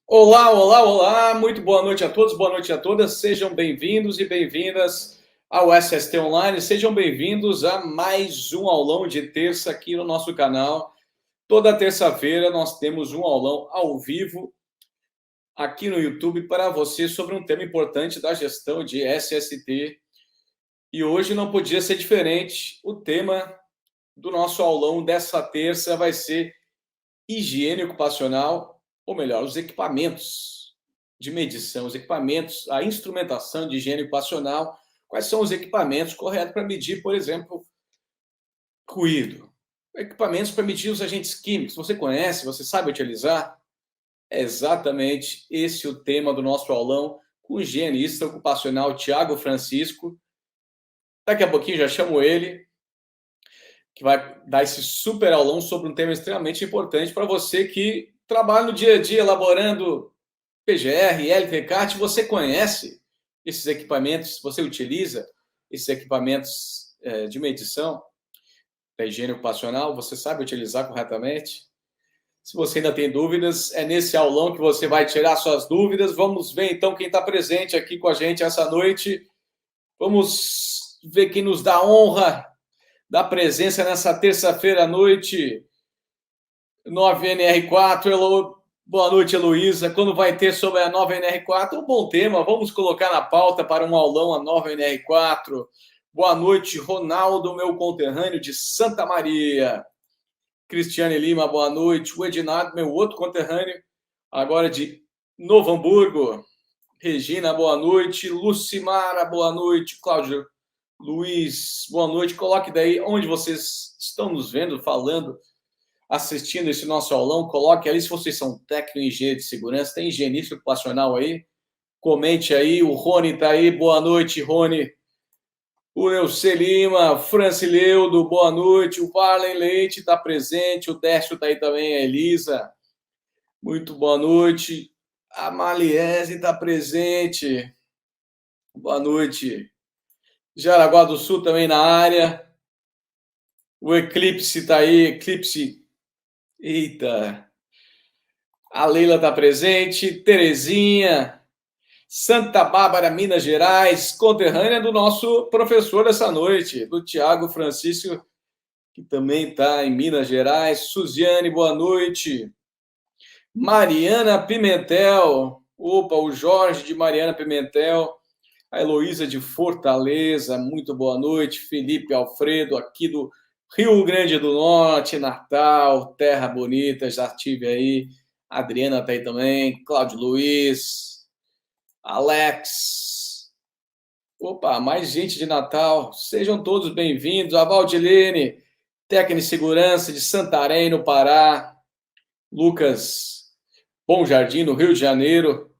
Olá, olá, olá, muito boa noite a todos, boa noite a todas, sejam bem-vindos e bem-vindas ao SST Online, sejam bem-vindos a mais um aulão de terça aqui no nosso canal. Toda terça-feira nós temos um aulão ao vivo aqui no YouTube para você sobre um tema importante da gestão de SST. E hoje não podia ser diferente, o tema do nosso aulão dessa terça vai ser higiene ocupacional, ou melhor, os equipamentos de medição, os equipamentos, a instrumentação de higiene ocupacional, quais são os equipamentos corretos para medir, por exemplo, ruído. Equipamentos para medir os agentes químicos. Você conhece, você sabe utilizar? É exatamente esse o tema do nosso aulão com o higienista ocupacional Tiago Francisco. Daqui a pouquinho já chamo ele, que vai dar esse super aulão sobre um tema extremamente importante para você que trabalha no dia a dia elaborando PGR, LTCAT. Você conhece esses equipamentos? Você utiliza esses equipamentos de medição da higiene ocupacional? Você sabe utilizar corretamente? Se você ainda tem dúvidas, é nesse aulão que você vai tirar suas dúvidas. Vamos ver então quem está presente aqui com a gente essa noite. Vamos ver quem nos dá a honra da presença nessa terça-feira à noite. 9NR4, boa noite, Heloísa. Quando vai ter sobre a nova NR4? Um bom tema, vamos colocar na pauta para um aulão a nova NR4. Boa noite, Ronaldo, meu conterrâneo de Santa Maria. Cristiane Lima, boa noite. O Ednardo, meu outro conterrâneo, agora de Novo Hamburgo. Regina, boa noite. Lucimara, boa noite. Cláudio Luiz, boa noite. Coloque daí onde vocês estão nos vendo, falando, assistindo esse nosso aulão. Coloque ali se vocês são técnico em engenheiro de segurança, tem higienista ocupacional aí. Comente aí. O Rony está aí. Boa noite, Rony. O Neucê Lima, Francileudo, boa noite. O Varlen Leite está presente. O Décio está aí também. A Elisa, muito boa noite. A Maliese está presente. Boa noite. Jaraguá do Sul também na área. O Eclipse está aí. Eclipse. Eita. A Leila está presente. Terezinha. Santa Bárbara, Minas Gerais, conterrânea do nosso professor dessa noite, do Tiago Francisco, que também está em Minas Gerais. Suziane, boa noite. Mariana Pimentel. Opa, o Jorge de Mariana Pimentel. A Heloísa de Fortaleza, muito boa noite. Felipe Alfredo, aqui do Rio Grande do Norte, Natal, terra bonita, já estive aí. A Adriana está aí também. Cláudio Luiz, Alex. Opa, mais gente de Natal. Sejam todos bem-vindos. A Valdilene, técnica de segurança de Santarém, no Pará. Lucas Bom Jardim, no Rio de Janeiro.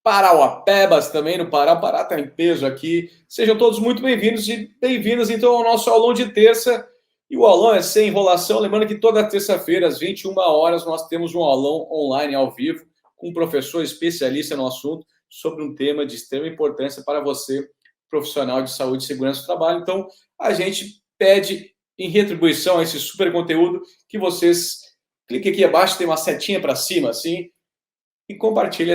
Parauapebas também no Pará. O Pará está em peso aqui. Sejam todos muito bem-vindos e bem-vindas, então, ao nosso aulão de terça. E o aulão é sem enrolação. Lembrando que toda terça-feira, às 21 horas, nós temos um aulão online ao vivo com um professor especialista no assunto sobre um tema de extrema importância para você, profissional de saúde e segurança do trabalho. Então, a gente pede, em retribuição a esse super conteúdo, que vocês cliquem aqui abaixo, tem uma setinha para cima, assim, e compartilhem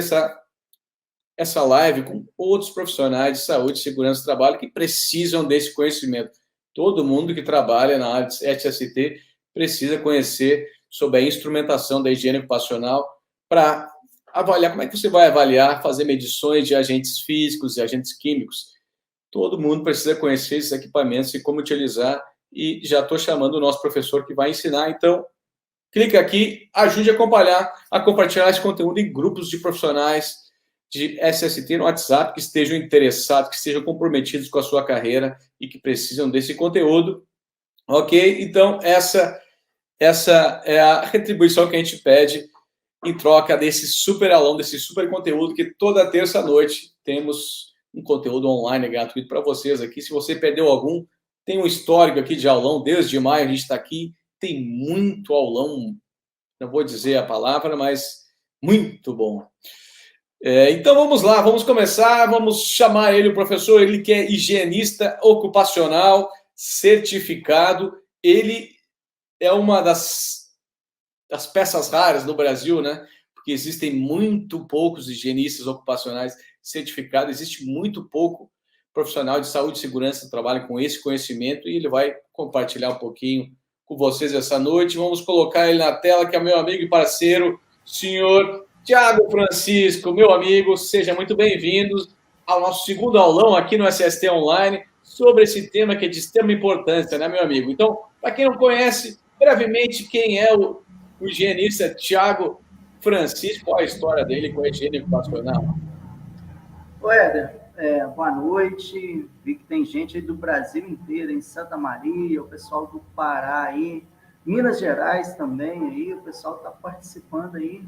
essa live com outros profissionais de saúde e segurança do trabalho que precisam desse conhecimento. Todo mundo que trabalha na área de SST precisa conhecer sobre a instrumentação da higiene ocupacional para avaliar. Como é que você vai avaliar, fazer medições de agentes físicos e agentes químicos? Todo mundo precisa conhecer esses equipamentos e como utilizar, e já estou chamando o nosso professor que vai ensinar. Então, clica aqui, ajude a compartilhar esse conteúdo em grupos de profissionais de SST no WhatsApp que estejam interessados, que estejam comprometidos com a sua carreira e que precisam desse conteúdo. Ok? Então, essa é a retribuição que a gente pede em troca desse super aulão, desse super conteúdo, que toda terça-noite temos um conteúdo online gratuito para vocês aqui. Se você perdeu algum, tem um histórico aqui de aulão, desde maio a gente está aqui, tem muito aulão, não vou dizer a palavra, mas muito bom. Então vamos lá, vamos começar, vamos chamar ele, o professor, ele que é higienista ocupacional, certificado, ele é uma das peças raras no Brasil, né? porque existem muito poucos higienistas ocupacionais certificados, existe muito pouco profissional de saúde e segurança que trabalha com esse conhecimento, e ele vai compartilhar um pouquinho com vocês essa noite. Vamos colocar ele na tela, que é meu amigo e parceiro, senhor Tiago Francisco. Meu amigo, seja muito bem-vindo ao nosso segundo aulão aqui no SST Online, sobre esse tema que é de extrema importância, né, meu amigo? Então, para quem não conhece, brevemente, quem é o higienista Tiago Francisco, qual a história dele com a higiene ocupacional? Éder, boa noite. Vi que tem gente aí do Brasil inteiro, em Santa Maria, o pessoal do Pará aí, Minas Gerais também aí, o pessoal está participando aí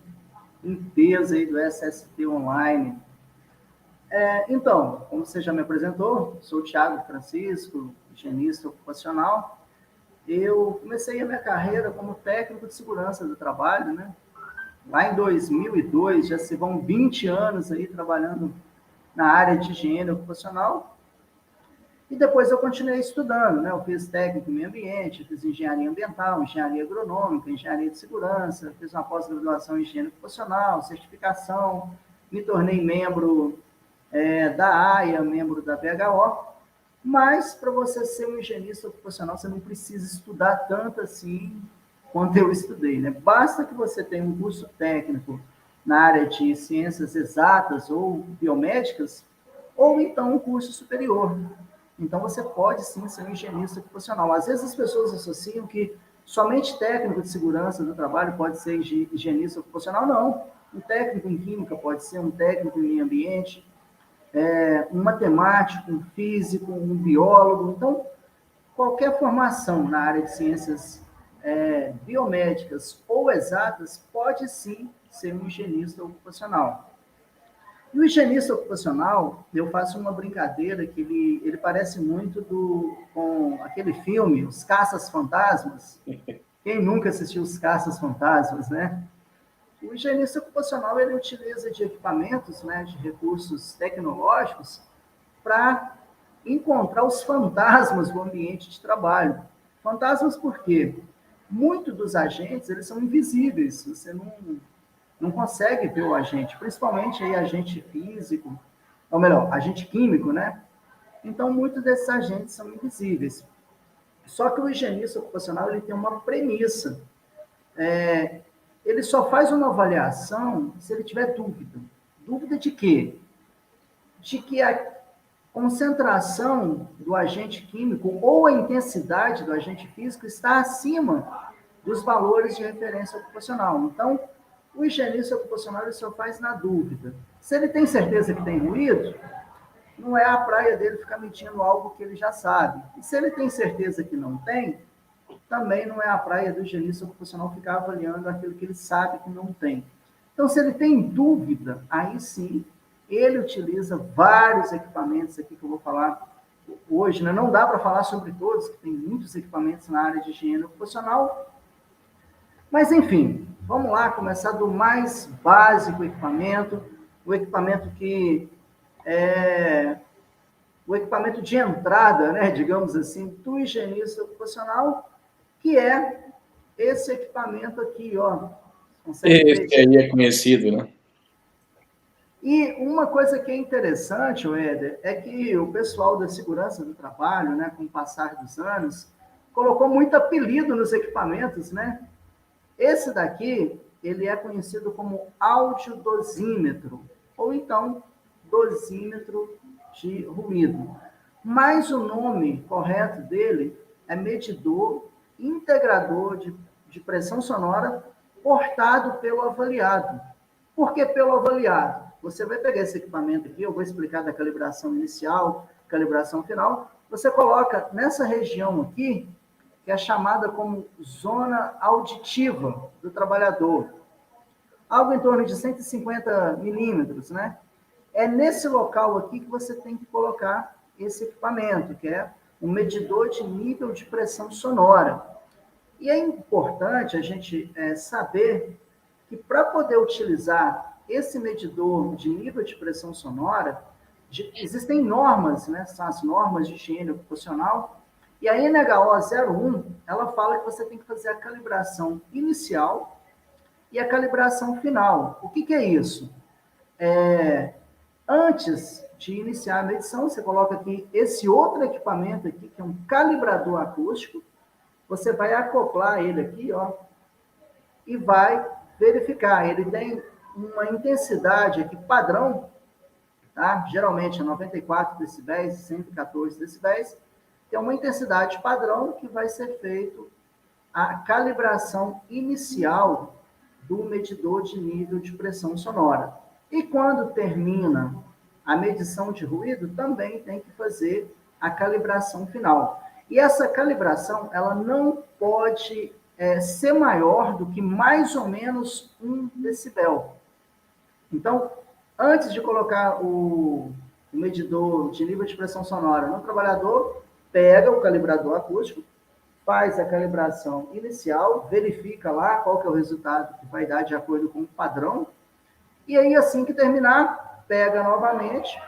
em peso aí do SST Online. Então, como você já me apresentou, sou o Tiago Francisco, higienista ocupacional. Eu comecei a minha carreira como técnico de segurança do trabalho, né? Lá em 2002, já se vão 20 anos aí trabalhando na área de higiene ocupacional. E depois eu continuei estudando, né? Eu fiz técnico em meio ambiente, fiz engenharia ambiental, engenharia agronômica, engenharia de segurança, fiz uma pós-graduação em higiene ocupacional, certificação, me tornei membro da AIA, membro da BHO. Mas para você ser um higienista ocupacional, você não precisa estudar tanto assim quanto eu estudei, né? Basta que você tenha um curso técnico na área de ciências exatas ou biomédicas, ou então um curso superior. Então, você pode sim ser um higienista ocupacional. Às vezes as pessoas associam que somente técnico de segurança do trabalho pode ser higienista ocupacional. Não. Um técnico em química pode ser, um técnico em meio ambiente, um matemático, um físico, um biólogo. Então, qualquer formação na área de ciências biomédicas ou exatas pode sim ser um higienista ocupacional. E o higienista ocupacional, eu faço uma brincadeira que ele parece muito com aquele filme, Os Caças-Fantasmas. Quem nunca assistiu Os Caças-Fantasmas, né? O higienista ocupacional, ele utiliza de equipamentos, né, de recursos tecnológicos para encontrar os fantasmas do ambiente de trabalho. Fantasmas por quê? Muitos dos agentes, eles são invisíveis, você não consegue ver o agente, principalmente aí agente físico, ou melhor, agente químico, né? Então, muitos desses agentes são invisíveis. Só que o higienista ocupacional, ele tem uma premissa. Ele só faz uma avaliação se ele tiver dúvida. Dúvida de quê? De que a concentração do agente químico ou a intensidade do agente físico está acima dos valores de referência ocupacional. Então, o higienista ocupacional ele só faz na dúvida. Se ele tem certeza que tem ruído, não é a praia dele ficar mentindo algo que ele já sabe. E se ele tem certeza que não tem, também não é a praia do higienista ocupacional ficar avaliando aquilo que ele sabe que não tem. Então, se ele tem dúvida, aí sim, ele utiliza vários equipamentos aqui que eu vou falar hoje, né? Não dá para falar sobre todos, que tem muitos equipamentos na área de higiene ocupacional, mas, enfim, vamos lá, começar do mais básico equipamento, o equipamento que é o equipamento de entrada, né, digamos assim, do higienista ocupacional, que é esse equipamento aqui, ó. Esse aí é conhecido, né? E uma coisa que é interessante, Éder, é que o pessoal da segurança do trabalho, né, com o passar dos anos, colocou muito apelido nos equipamentos, né? Esse daqui, ele é conhecido como audiodosímetro, ou então dosímetro de ruído. Mas o nome correto dele é medidor integrador de pressão sonora portado pelo avaliado. Por que pelo avaliado? Você vai pegar esse equipamento aqui, eu vou explicar da calibração inicial, calibração final, você coloca nessa região aqui, que é chamada como zona auditiva do trabalhador. Algo em torno de 150 milímetros, né? É nesse local aqui que você tem que colocar esse equipamento, que é um medidor de nível de pressão sonora. E é importante a gente saber que para poder utilizar esse medidor de nível de pressão sonora, existem normas, né? São as normas de higiene ocupacional, e a NHO 01, ela fala que você tem que fazer a calibração inicial, e a calibração final. O que, que é isso? Antes de iniciar a medição, você coloca aqui esse outro equipamento aqui, que é um calibrador acústico. Você vai acoplar ele aqui, ó, e vai verificar. Ele tem uma intensidade aqui padrão, tá? Geralmente é 94 decibéis, 114 decibéis. Tem uma intensidade padrão que vai ser feito a calibração inicial do medidor de nível de pressão sonora. E quando termina a medição de ruído, também tem que fazer a calibração final. E essa calibração, ela não pode ser maior do que mais ou menos 1 decibel. Então, antes de colocar o medidor de nível de pressão sonora no trabalhador, pega o calibrador acústico, faz a calibração inicial, verifica lá qual que é o resultado que vai dar de acordo com o padrão, e aí, assim que terminar, pega novamente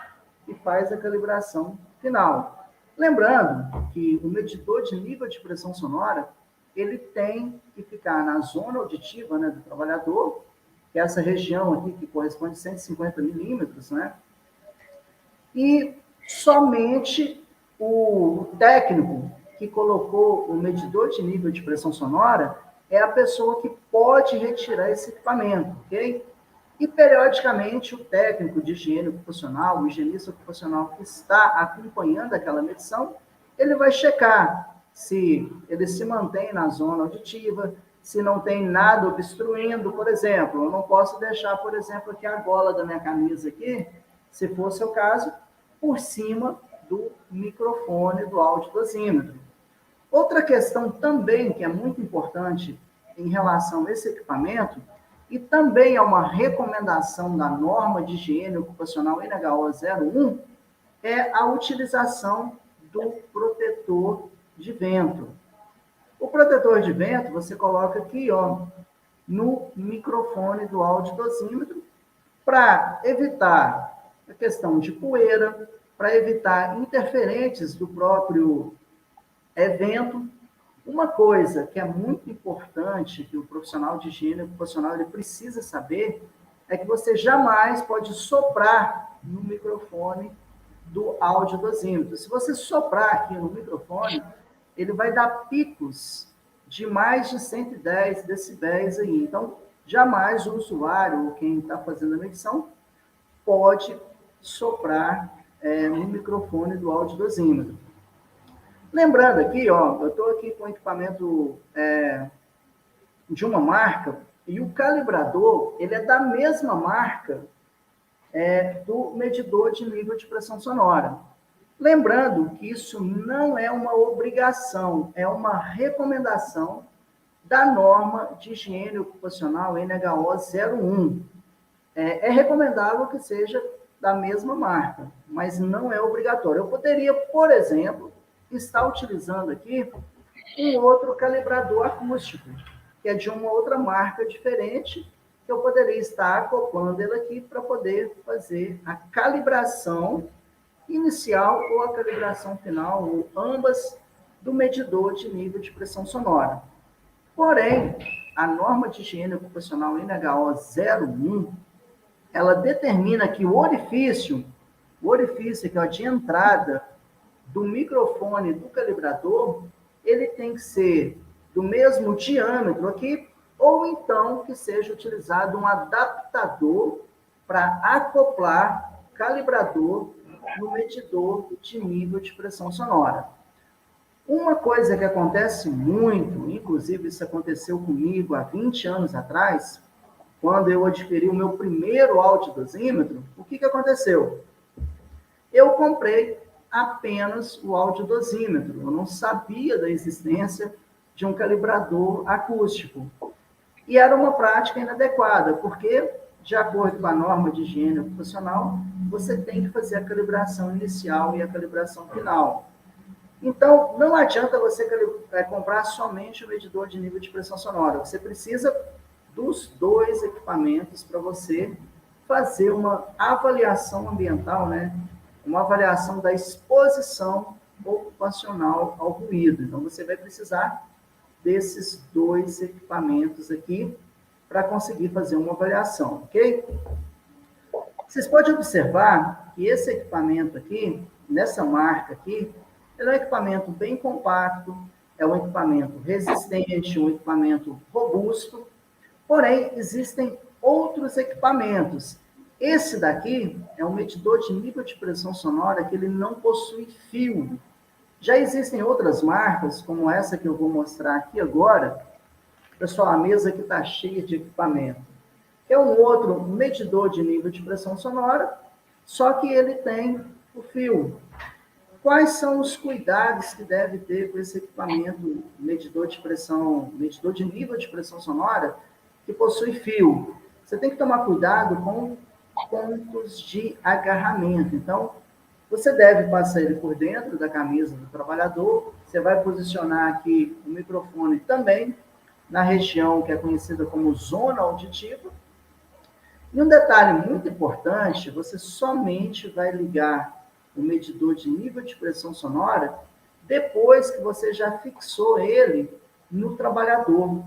e faz a calibração final. Lembrando que o medidor de nível de pressão sonora, ele tem que ficar na zona auditiva, né, do trabalhador, que é essa região aqui que corresponde a 150 milímetros, né? E somente o técnico que colocou o medidor de nível de pressão sonora é a pessoa que pode retirar esse equipamento, ok? E, periodicamente, o técnico de higiene ocupacional, o higienista ocupacional que está acompanhando aquela medição, ele vai checar se ele se mantém na zona auditiva, se não tem nada obstruindo, por exemplo. Eu não posso deixar, por exemplo, aqui a gola da minha camisa aqui, se fosse o caso, por cima do microfone do audiodosímetro. Outra questão também que é muito importante em relação a esse equipamento, e também é uma recomendação da norma de higiene ocupacional NHO 01, é a utilização do protetor de vento. O protetor de vento você coloca aqui, ó, no microfone do audiodosímetro, para evitar a questão de poeira, para evitar interferentes do próprio evento. Uma coisa que é muito importante que o profissional de higiene ocupacional ele precisa saber é que você jamais pode soprar no microfone do audiodosímetro. Se você soprar aqui no microfone, ele vai dar picos de mais de 110 decibéis aí. Então, jamais o usuário ou quem está fazendo a medição pode soprar no microfone do audiodosímetro. Lembrando aqui, ó, eu estou aqui com equipamento de uma marca e o calibrador, ele é da mesma marca do medidor de nível de pressão sonora. Lembrando que isso não é uma obrigação, é uma recomendação da norma de higiene ocupacional NHO 01. É recomendável que seja da mesma marca, mas não é obrigatório. Eu poderia, por exemplo, estar utilizando aqui um outro calibrador acústico, que é de uma outra marca diferente, que eu poderia estar acoplando ele aqui para poder fazer a calibração inicial ou a calibração final, ou ambas, do medidor de nível de pressão sonora. Porém, a norma de higiene ocupacional NHO 01, ela determina que o orifício que é de entrada do microfone do calibrador, ele tem que ser do mesmo diâmetro aqui, ou então que seja utilizado um adaptador para acoplar o calibrador no medidor de nível de pressão sonora. Uma coisa que acontece muito, inclusive isso aconteceu comigo há 20 anos atrás, quando eu adquiri o meu primeiro audiodosímetro, o que aconteceu? Eu comprei apenas o audiodosímetro, eu não sabia da existência de um calibrador acústico. E era uma prática inadequada, porque, de acordo com a norma de higiene ocupacional, você tem que fazer a calibração inicial e a calibração final. Então, não adianta você comprar somente o medidor de nível de pressão sonora. Você precisa dos dois equipamentos para você fazer uma avaliação ambiental, né? Uma avaliação da exposição ocupacional ao ruído. Então, você vai precisar desses dois equipamentos aqui para conseguir fazer uma avaliação, ok? Vocês podem observar que esse equipamento aqui, nessa marca aqui, ele é um equipamento bem compacto, é um equipamento resistente, um equipamento robusto, porém, existem outros equipamentos. Esse daqui é um medidor de nível de pressão sonora que ele não possui fio. Já existem outras marcas, como essa que eu vou mostrar aqui agora. Pessoal, a mesa aqui está cheia de equipamento. É um outro medidor de nível de pressão sonora, só que ele tem o fio. Quais são os cuidados que deve ter com esse equipamento medidor de pressão, medidor de nível de pressão sonora, que possui fio? Você tem que tomar cuidado com pontos de agarramento. Então, você deve passar ele por dentro da camisa do trabalhador, você vai posicionar aqui o microfone também na região que é conhecida como zona auditiva. E um detalhe muito importante, você somente vai ligar o medidor de nível de pressão sonora depois que você já fixou ele no trabalhador.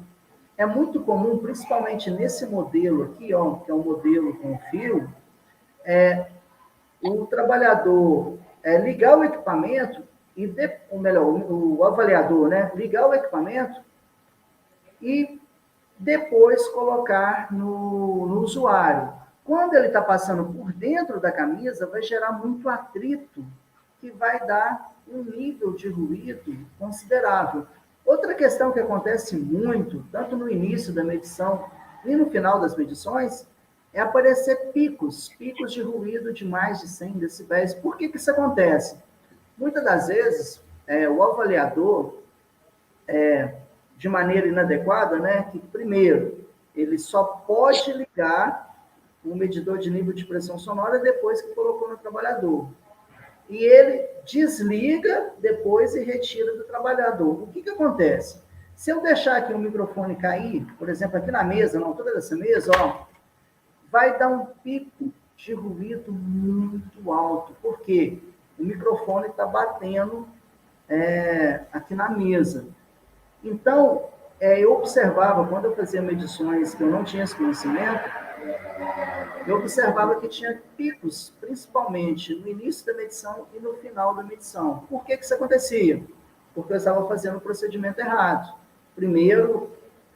É muito comum, principalmente nesse modelo aqui, ó, que é um modelo com fio, o trabalhador ligar o equipamento, ou melhor, o avaliador, né, ligar o equipamento e depois colocar no usuário. Quando ele está passando por dentro da camisa, vai gerar muito atrito, que vai dar um nível de ruído considerável. Outra questão que acontece muito, tanto no início da medição e no final das medições, é aparecer picos de ruído de mais de 100 decibéis. Por que isso acontece? Muitas das vezes, o avaliador, de maneira inadequada, né, que primeiro, ele só pode ligar o medidor de nível de pressão sonora depois que colocou no trabalhador. E ele desliga depois e retira do trabalhador. O que acontece? Se eu deixar aqui o microfone cair, por exemplo, aqui na mesa, na altura dessa mesa, ó, vai dar um pico de ruído muito alto. Por quê? O microfone está batendo aqui na mesa. Então, eu observava, quando eu fazia medições que eu não tinha esse conhecimento, eu observava que tinha picos, principalmente no início da medição e no final da medição. Por que isso acontecia? Porque eu estava fazendo o procedimento errado. Primeiro,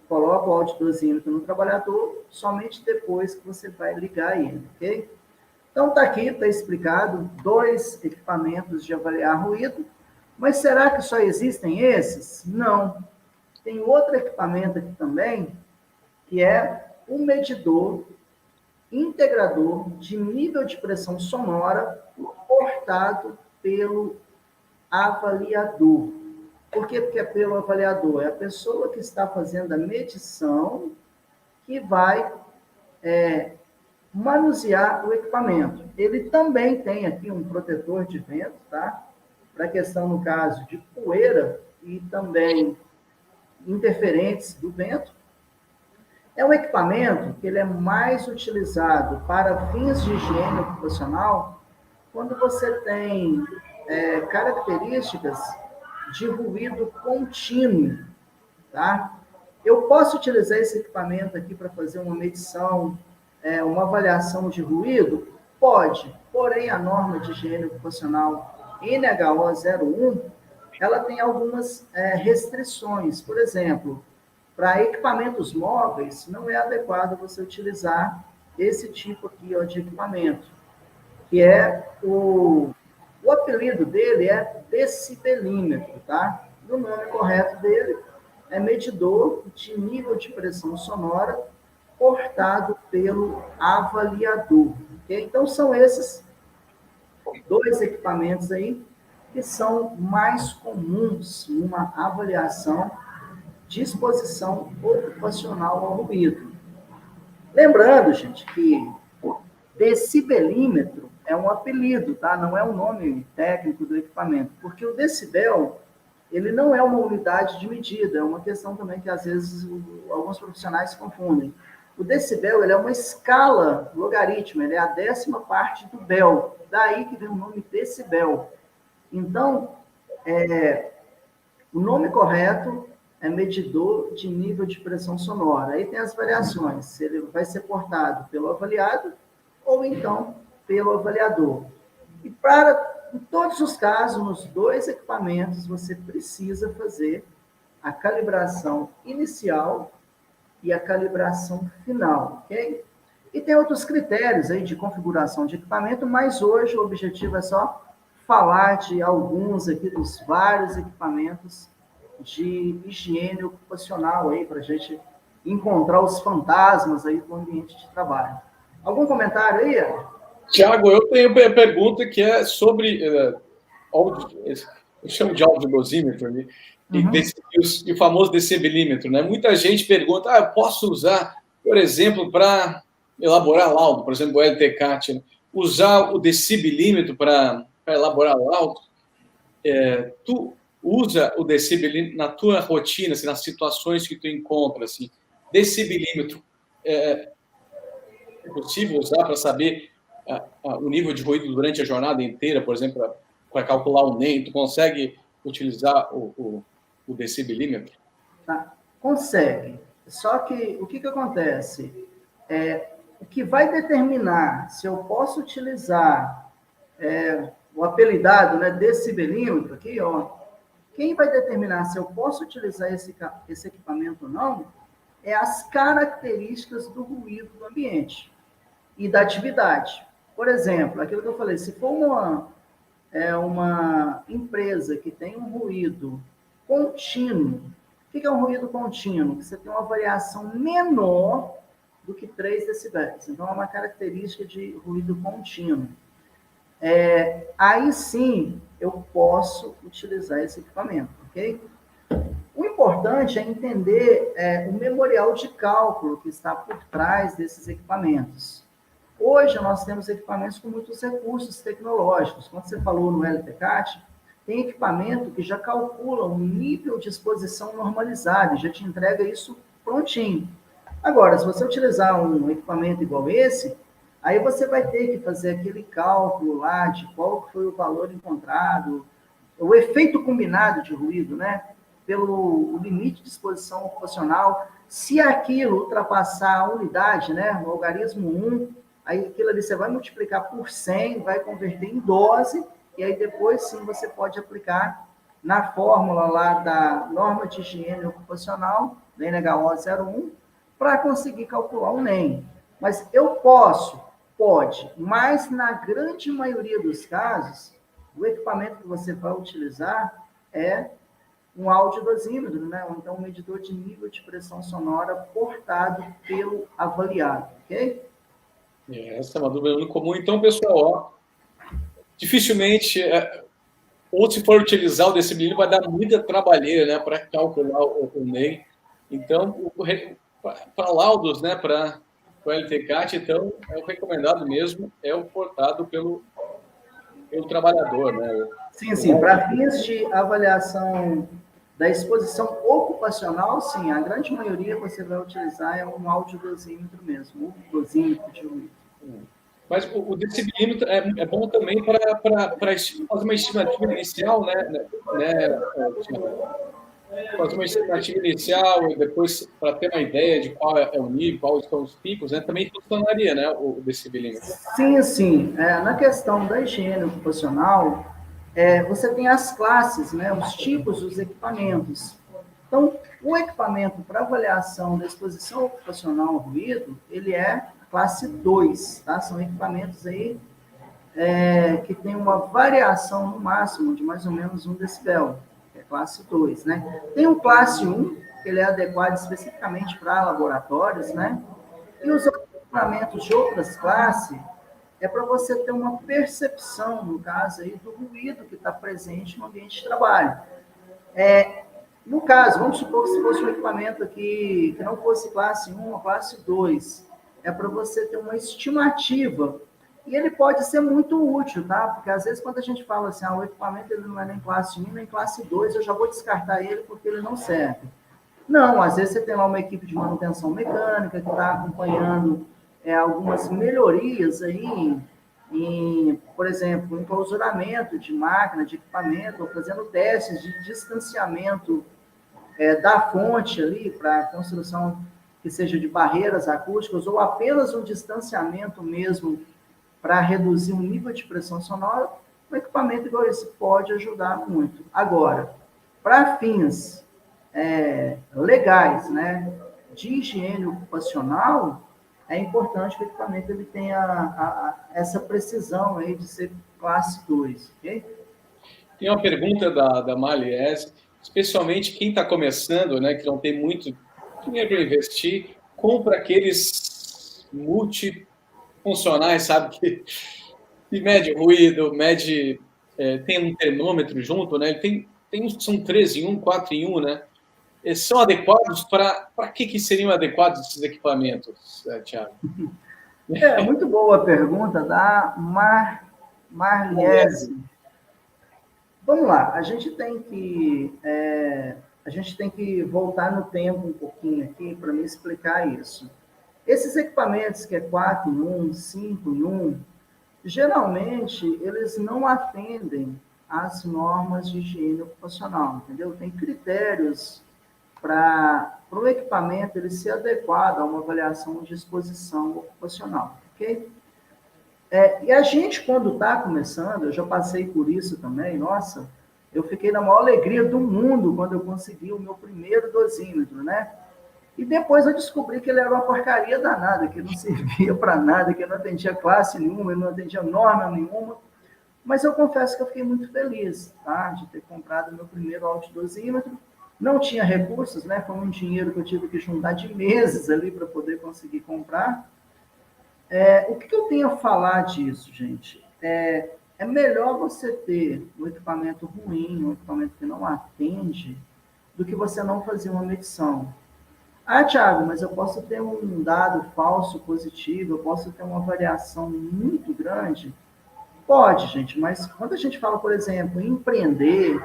coloca o outdosímetro no trabalhador, somente depois que você vai ligar ele, ok? Então, está aqui, está explicado, 2 equipamentos de avaliar ruído, mas será que só existem esses? Não. Tem outro equipamento aqui também, que é um medidor integrador de nível de pressão sonora portado pelo avaliador. Por quê? Porque é pelo avaliador. É a pessoa que está fazendo a medição que vai manusear o equipamento. Ele também tem aqui um protetor de vento, tá? Para a questão, no caso, de poeira e também interferentes do vento. É um equipamento que ele é mais utilizado para fins de higiene ocupacional quando você tem características de ruído contínuo, tá? Eu posso utilizar esse equipamento aqui para fazer uma medição, uma avaliação de ruído? Pode, porém a norma de higiene ocupacional NHO 01, ela tem algumas restrições. Por exemplo, para equipamentos móveis, não é adequado você utilizar esse tipo aqui, ó, de equipamento, que é o apelido dele é decibelímetro, tá? O nome correto dele é medidor de nível de pressão sonora portado pelo avaliador, ok? Então, são esses 2 equipamentos aí que são mais comuns numa avaliação de exposição ocupacional ao ruído. Lembrando, gente, que decibelímetro é um apelido, tá? Não é o nome técnico do equipamento, porque o decibel, ele não é uma unidade de medida, é uma questão também que às vezes alguns profissionais confundem. O decibel, ele é uma escala logarítmica, ele é a 10ª parte do bel, daí que vem o nome decibel. Então, o nome correto é medidor de nível de pressão sonora. Aí tem as variações, se ele vai ser portado pelo avaliado ou então pelo avaliador. E em todos os casos, nos dois equipamentos, você precisa fazer a calibração inicial e a calibração final, ok? E tem outros critérios aí de configuração de equipamento, mas hoje o objetivo é só falar de alguns aqui dos vários equipamentos de higiene ocupacional aí, para a gente encontrar os fantasmas aí do ambiente de trabalho. Algum comentário aí, Ed? Tiago, eu tenho uma pergunta que é sobre eu chamo de audiodosímetro, né? E o famoso decibelímetro, né? Muita gente pergunta, eu posso usar, por exemplo, para elaborar laudo, por exemplo, o LTCAT, né? Usar o decibelímetro para elaborar laudo. Tu usa o decibelímetro na tua rotina, assim, nas situações que tu encontra, assim, decibelímetro é possível usar para saber o nível de ruído durante a jornada inteira, por exemplo, para calcular o NEM, tu consegue utilizar o decibelímetro? Tá? Consegue. Só que o que acontece? O que vai determinar se eu posso utilizar o apelidado, né, decibelímetro aqui, ó, quem vai determinar se eu posso utilizar esse equipamento ou não é as características do ruído do ambiente e da atividade. Por exemplo, aquilo que eu falei, se for uma empresa que tem um ruído contínuo, o que é um ruído contínuo? Que você tem uma variação menor do que 3 decibéis. Então, é uma característica de ruído contínuo. Aí sim, eu posso utilizar esse equipamento, ok? O importante é entender o memorial de cálculo que está por trás desses equipamentos. Hoje, nós temos equipamentos com muitos recursos tecnológicos. Quando você falou no LTCAT, tem equipamento que já calcula um nível de exposição normalizado, já te entrega isso prontinho. Agora, se você utilizar um equipamento igual esse, aí você vai ter que fazer aquele cálculo lá de qual foi o valor encontrado, o efeito combinado de ruído, né? Pelo limite de exposição ocupacional. Se aquilo ultrapassar a unidade, né? No algarismo 1, aí aquilo ali você vai multiplicar por 100, vai converter em dose, e aí depois sim você pode aplicar na fórmula lá da norma de higiene ocupacional, NHO 01, para conseguir calcular o NEM. Mas eu pode, mas na grande maioria dos casos, o equipamento que você vai utilizar é um audiodosímetro, né? Ou então um medidor de nível de pressão sonora portado pelo avaliado, ok? Essa é uma dúvida muito comum. Então, pessoal, dificilmente, ou se for utilizar o decibelímetro, vai dar muita trabalheira, né, para calcular o NEM. Então, para laudos, né, para o LTCAT, então, o recomendado mesmo é o portado pelo trabalhador, né? Sim. Para fins de avaliação da exposição ocupacional, sim, a grande maioria você vai utilizar um audiodosímetro mesmo, o dosímetro de ruído. Mas o decibelímetro é bom também para fazer uma estimativa inicial, né? Fazer uma estimativa inicial e depois para ter uma ideia de qual é o nível, quais são os picos, né? Também funcionaria, né? O decibelímetro. Sim. Na questão da higiene ocupacional, você tem as classes, né? Os tipos dos equipamentos. Então, o equipamento para avaliação da exposição ocupacional ao ruído, ele é classe 2, tá? São equipamentos aí que tem uma variação no máximo de mais ou menos 1 decibel, que é classe 2, né? Tem o classe 1, que ele é adequado especificamente para laboratórios, né? E os equipamentos de outras classes é para você ter uma percepção, no caso aí, do ruído que está presente no ambiente de trabalho. No caso, vamos supor que se fosse um equipamento aqui que não fosse classe 1 ou classe 2, é para você ter uma estimativa. E ele pode ser muito útil, tá? Porque às vezes quando a gente fala assim, o equipamento ele não é nem classe 1, nem classe 2, eu já vou descartar ele porque ele não serve. Não, às vezes você tem lá uma equipe de manutenção mecânica que está acompanhando algumas melhorias aí, por exemplo, enclausuramento de máquina, de equipamento, ou fazendo testes de distanciamento da fonte ali para a construção que seja de barreiras acústicas ou apenas um distanciamento mesmo para reduzir o nível de pressão sonora, um equipamento igual esse pode ajudar muito. Agora, para fins legais, né, de higiene ocupacional, é importante que o equipamento ele tenha essa precisão aí de ser classe 2, ok? Tem uma pergunta da Maliese, especialmente quem está começando, né, que não tem muito dinheiro para investir, compra aqueles multifuncionais, sabe, que mede ruído, mede, tem um termômetro junto, né? São 3 em 1, 4 em 1, né? Eles são adequados para que seriam adequados esses equipamentos, Thiago? Muito boa a pergunta da Marliese. Vamos lá, a gente tem que voltar no tempo um pouquinho aqui para me explicar isso. Esses equipamentos que é 4 em 1, 5 em 1, geralmente eles não atendem às normas de higiene ocupacional, entendeu? Tem critérios para o equipamento ele ser adequado a uma avaliação de exposição ocupacional, ok? E a gente, quando está começando, eu já passei por isso também, nossa, eu fiquei na maior alegria do mundo quando eu consegui o meu primeiro dosímetro, né? E depois eu descobri que ele era uma porcaria danada, que não servia para nada, que não atendia classe nenhuma, não atendia norma nenhuma. Mas eu confesso que eu fiquei muito feliz, tá? De ter comprado o meu primeiro autodosímetro. Não tinha recursos, né? Foi um dinheiro que eu tive que juntar de meses ali para poder conseguir comprar. O que eu tenho a falar disso, gente? É melhor você ter um equipamento ruim, um equipamento que não atende, do que você não fazer uma medição. Ah, Thiago, mas eu posso ter um dado falso positivo, eu posso ter uma variação muito grande? Pode, gente, mas quando a gente fala, por exemplo, em empreender,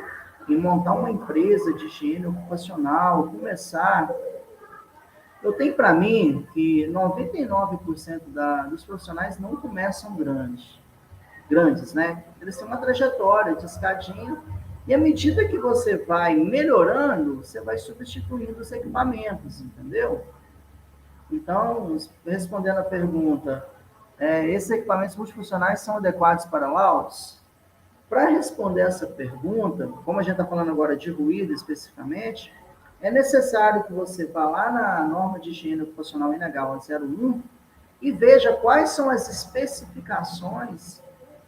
em montar uma empresa de higiene ocupacional, começar, eu tenho para mim que 99% dos profissionais não começam grandes, né? Eles têm uma trajetória de escadinha, e à medida que você vai melhorando, você vai substituindo os equipamentos, entendeu? Então, respondendo a pergunta, esses equipamentos multifuncionais são adequados para laudos? Para responder essa pergunta, como a gente está falando agora de ruído especificamente, é necessário que você vá lá na norma de higiene ocupacional INHGAL 01 e veja quais são as especificações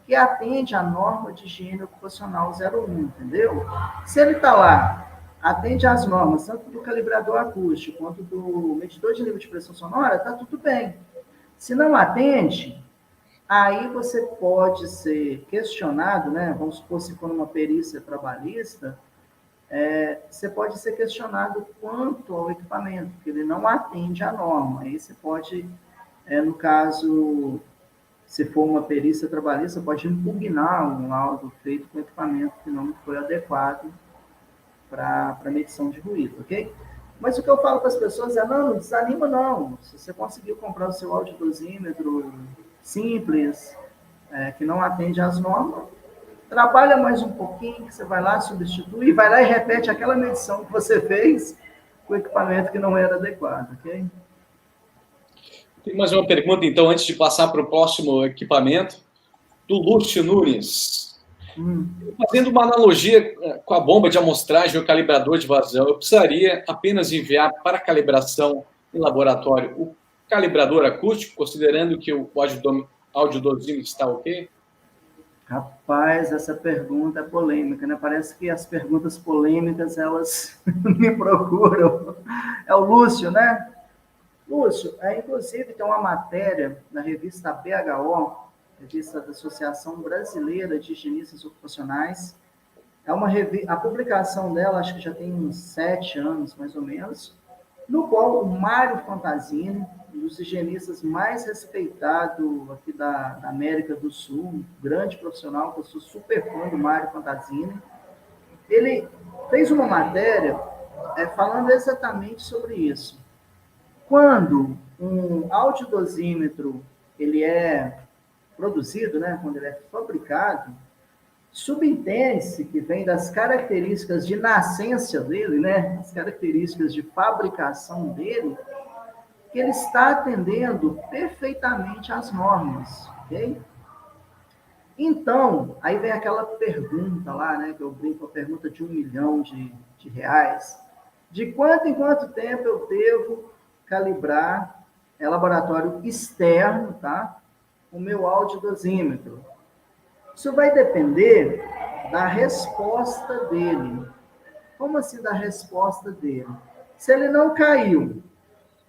que atende à norma de higiene ocupacional 01, entendeu? Se ele está lá, atende às normas, tanto do calibrador acústico quanto do medidor de nível de pressão sonora, está tudo bem. Se não atende, aí você pode ser questionado, né? Vamos supor, se for uma perícia trabalhista, você pode ser questionado quanto ao equipamento, porque ele não atende à norma. Aí você pode, no caso, se for uma perícia trabalhista, pode impugnar um laudo feito com equipamento que não foi adequado para medição de ruído, ok? Mas o que eu falo para as pessoas não desanima não. Se você conseguiu comprar o seu audiodosímetro simples, que não atende às normas, trabalha mais um pouquinho, que você vai lá, substitui, vai lá e repete aquela medição que você fez com o equipamento que não era adequado, ok? Tem mais uma pergunta, então, antes de passar para o próximo equipamento, do Lúcio Nunes. Fazendo uma analogia com a bomba de amostragem ou calibrador de vazão, eu precisaria apenas enviar para calibração em laboratório o calibrador acústico, considerando que o audiodosímetro está ok? Rapaz, essa pergunta é polêmica, né? Parece que as perguntas polêmicas, elas me procuram. É o Lúcio, né? Lúcio, inclusive tem uma matéria na revista BHO, revista da Associação Brasileira de Higienistas Ocupacionais. A publicação dela, acho que já tem uns 7 anos, mais ou menos, no qual o Mário Fantasini, um dos higienistas mais respeitados aqui da América do Sul, um grande profissional, que eu sou super fã do Mário Fantasini, ele fez uma matéria falando exatamente sobre isso. Quando um audiodosímetro ele é produzido, né, quando ele é fabricado, Subentende-se que vem das características de nascença dele, né? As características de fabricação dele, que ele está atendendo perfeitamente às normas, ok? Então, aí vem aquela pergunta lá, né? Que eu brinco, a pergunta de 1 milhão de reais. De quanto em quanto tempo eu devo calibrar laboratório externo, tá? O meu audiodosímetro. Isso vai depender da resposta dele. Como assim da resposta dele? Se ele não caiu,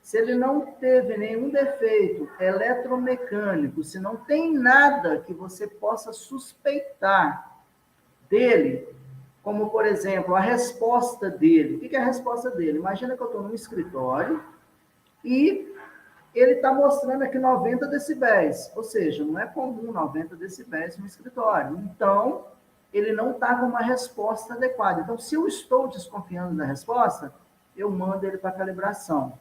se ele não teve nenhum defeito eletromecânico, se não tem nada que você possa suspeitar dele, como, por exemplo, a resposta dele. O que é a resposta dele? Imagina que eu estou num escritório e ele está mostrando aqui 90 decibéis, ou seja, não é comum 90 decibéis no escritório. Então, ele não está com uma resposta adequada. Então, se eu estou desconfiando da resposta, eu mando ele para calibração.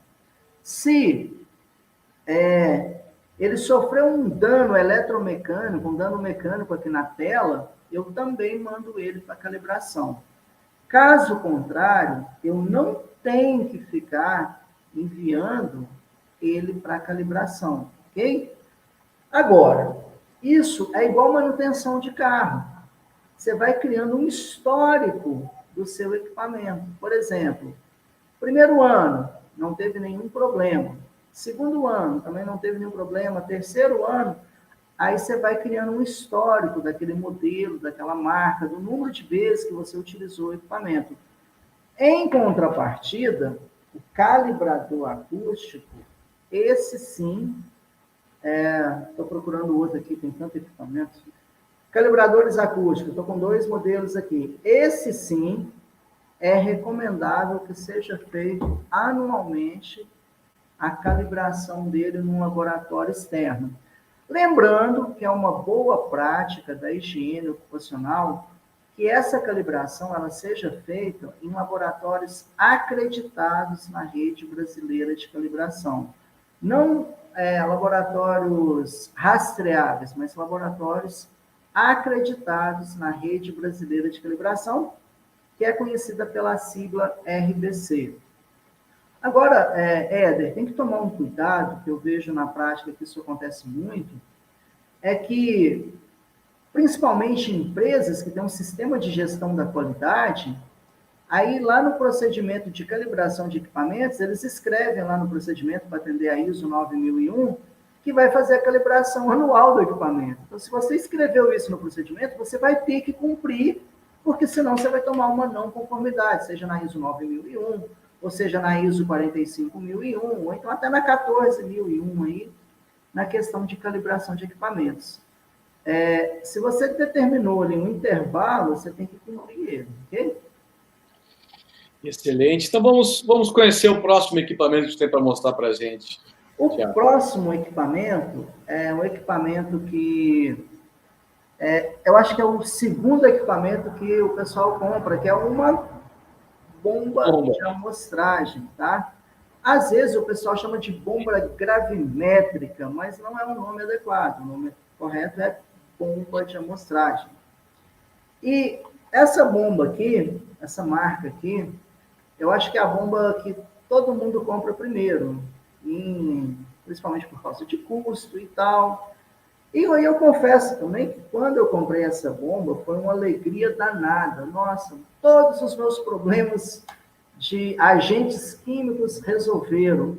Se ele sofreu um dano eletromecânico, um dano mecânico aqui na tela, eu também mando ele para calibração. Caso contrário, eu não tenho que ficar enviando ele para calibração, ok? Agora, isso é igual manutenção de carro. Você vai criando um histórico do seu equipamento. Por exemplo, primeiro ano, não teve nenhum problema. Segundo ano, também não teve nenhum problema. Terceiro ano, aí você vai criando um histórico daquele modelo, daquela marca, do número de vezes que você utilizou o equipamento. Em contrapartida, o calibrador acústico, esse sim, estou procurando outro aqui, tem tanto equipamento. Calibradores acústicos, estou com 2 modelos aqui. Esse sim, é recomendável que seja feito anualmente a calibração dele num laboratório externo. Lembrando que é uma boa prática da higiene ocupacional que essa calibração ela seja feita em laboratórios acreditados na rede brasileira de calibração. Não laboratórios rastreáveis, mas laboratórios acreditados na rede brasileira de calibração, que é conhecida pela sigla RBC. Agora, Éder, tem que tomar um cuidado, que eu vejo na prática que isso acontece muito, é que, principalmente em empresas que têm um sistema de gestão da qualidade, aí lá no procedimento de calibração de equipamentos, eles escrevem lá no procedimento para atender a ISO 9001, que vai fazer a calibração anual do equipamento. Então, se você escreveu isso no procedimento, você vai ter que cumprir, porque senão você vai tomar uma não conformidade, seja na ISO 9001, ou seja na ISO 45001, ou então até na 14001 aí, na questão de calibração de equipamentos. Se você determinou ali um intervalo, você tem que cumprir ele, ok? Excelente. Então vamos conhecer o próximo equipamento que você tem para mostrar para a gente. O próximo equipamento é um equipamento que eu acho que é o segundo equipamento que o pessoal compra, que é uma bomba de amostragem, tá? Às vezes o pessoal chama de bomba gravimétrica, mas não é um nome adequado. O nome correto é bomba de amostragem. E essa bomba aqui, essa marca aqui, eu acho que é a bomba que todo mundo compra primeiro, principalmente por causa de custo e tal. E eu confesso também que quando eu comprei essa bomba, foi uma alegria danada. Nossa, todos os meus problemas de agentes químicos resolveram.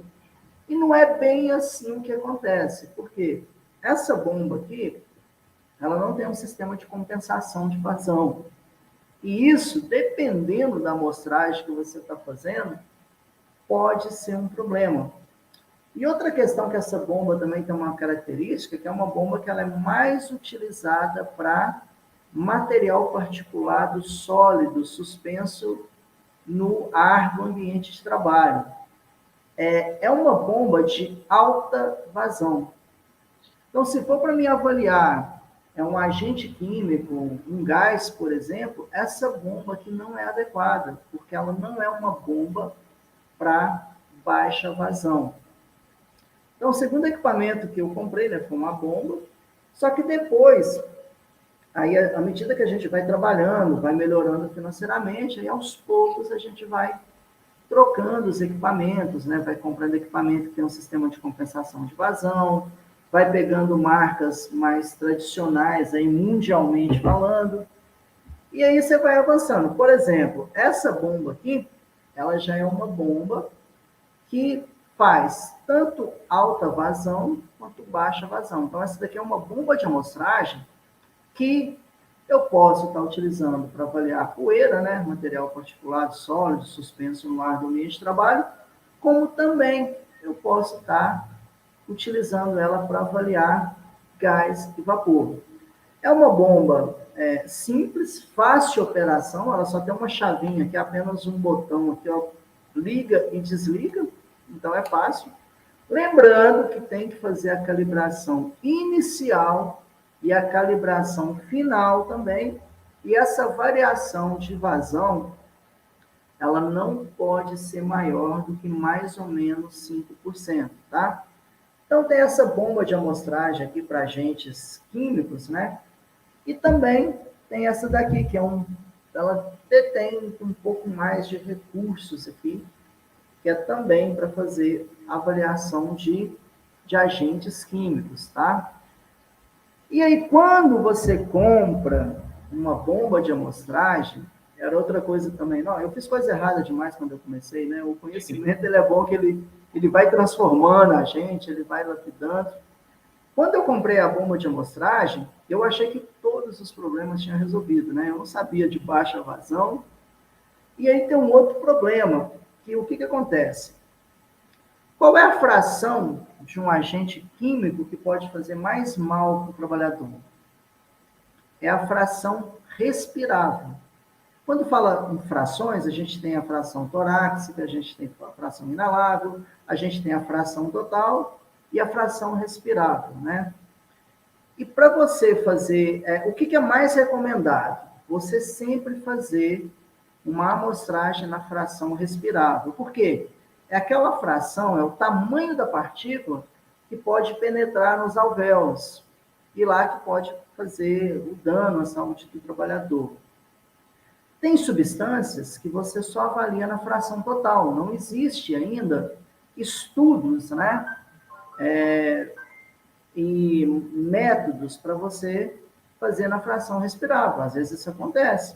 E não é bem assim que acontece, porque essa bomba aqui, ela não tem um sistema de compensação de vazão. E isso, dependendo da amostragem que você está fazendo, pode ser um problema. E outra questão que essa bomba também tem uma característica, que é uma bomba que ela é mais utilizada para material particulado sólido, suspenso no ar do ambiente de trabalho. É uma bomba de alta vazão. Então, se for para me avaliar um agente químico, um gás, por exemplo, essa bomba aqui não é adequada, porque ela não é uma bomba para baixa vazão. Então, o segundo equipamento que eu comprei, né, foi uma bomba, só que depois Aí, à medida que a gente vai trabalhando, vai melhorando financeiramente, aí aos poucos a gente vai trocando os equipamentos, né? Vai comprando equipamento que tem um sistema de compensação de vazão, vai pegando marcas mais tradicionais, aí mundialmente falando, e aí você vai avançando. Por exemplo, essa bomba aqui, ela já é uma bomba que faz tanto alta vazão quanto baixa vazão. Então, essa daqui é uma bomba de amostragem que eu posso estar utilizando para avaliar poeira, né, material particulado, sólido, suspenso no ar do ambiente de trabalho, como também eu posso estar utilizando ela para avaliar gás e vapor. É uma bomba simples, fácil de operação, ela só tem uma chavinha, que é apenas um botão aqui, ó, liga e desliga, então é fácil. Lembrando que tem que fazer a calibração inicial e a calibração final também, e essa variação de vazão, ela não pode ser maior do que mais ou menos 5%, tá? Então tem essa bomba de amostragem aqui para agentes químicos, né? E também tem essa daqui, que ela detém um pouco mais de recursos aqui, que é também para fazer avaliação de agentes químicos, tá? E aí, quando você compra uma bomba de amostragem, era outra coisa também. Não, eu fiz coisa errada demais quando eu comecei, né? O conhecimento, ele é bom que ele vai transformando a gente, ele vai lapidando. Quando eu comprei a bomba de amostragem, eu achei que todos os problemas tinham resolvido, né? Eu não sabia de baixa vazão. E aí tem um outro problema, que o que acontece? Qual é a fração de um agente químico que pode fazer mais mal para o trabalhador? É a fração respirável. Quando fala em frações, a gente tem a fração torácica, a gente tem a fração inalável, a gente tem a fração total e a fração respirável, né? E para você fazer, o que é mais recomendado? Você sempre fazer uma amostragem na fração respirável. Por quê? É aquela fração, é o tamanho da partícula que pode penetrar nos alvéolos e lá que pode fazer o dano à saúde do trabalhador. Tem substâncias que você só avalia na fração total. Não existe ainda estudos, né? E métodos para você fazer na fração respirável. Às vezes isso acontece.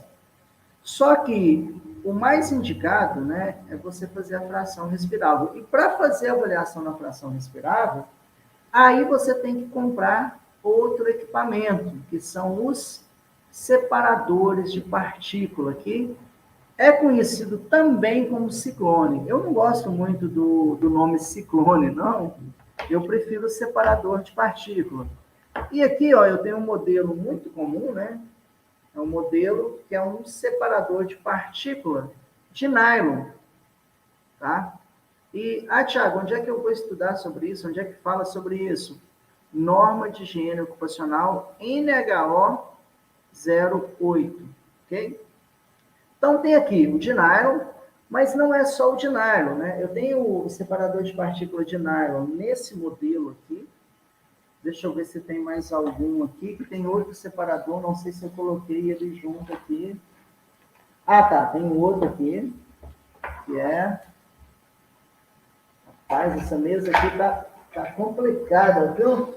Só que o mais indicado, né, é você fazer a fração respirável. E para fazer a avaliação na fração respirável, aí você tem que comprar outro equipamento, que são os separadores de partícula, que é conhecido também como ciclone. Eu não gosto muito do nome ciclone, não. Eu prefiro separador de partícula. E aqui, ó, eu tenho um modelo muito comum, né? É um modelo que é um separador de partícula de nylon, tá? E, Thiago, onde é que eu vou estudar sobre isso? Onde é que fala sobre isso? Norma de higiene ocupacional NHO 08, ok? Então, tem aqui o de nylon, mas não é só o de nylon, né? Eu tenho o separador de partícula de nylon nesse modelo aqui. Deixa eu ver se tem mais algum aqui, que tem outro separador, não sei se eu coloquei ele junto aqui. Ah, tá, tem um outro aqui, que é... Rapaz, essa mesa aqui tá complicada, viu?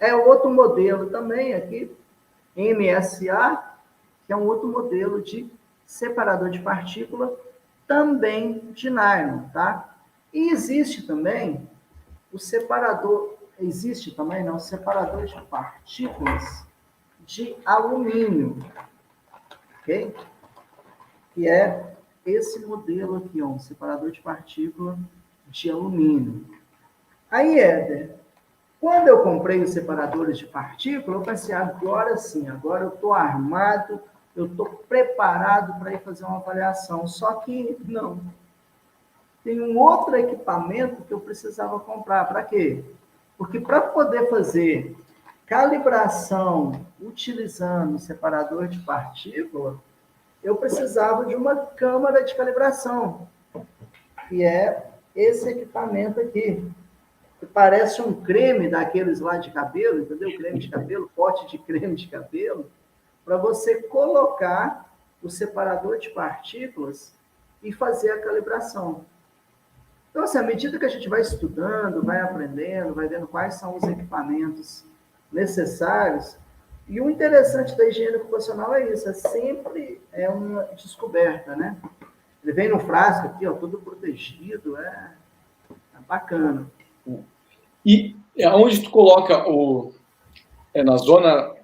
É outro modelo também aqui, MSA, que é um outro modelo de separador de partícula, também de nylon, tá? E existe também o separador, separador de partículas de alumínio, ok? Que é esse modelo aqui, ó, um separador de partícula de alumínio. Aí, Éder, quando eu comprei os separadores de partícula, eu pensei, agora sim, agora eu estou armado, eu estou preparado para ir fazer uma avaliação. Só que não. Tem um outro equipamento que eu precisava comprar. Para quê? Porque para poder fazer calibração utilizando separador de partícula, eu precisava de uma câmara de calibração, que é esse equipamento aqui. que parece um creme daqueles lá de cabelo, entendeu? Creme de cabelo, pote de creme de cabelo, para você colocar o separador de partículas e fazer a calibração. Então, assim, à medida que a gente vai estudando, vai aprendendo, vai vendo quais são os equipamentos necessários, e o interessante da higiene ocupacional é isso, é sempre uma descoberta, né? Ele vem no frasco aqui, ó, todo protegido, é bacana. E aonde tu coloca na zona...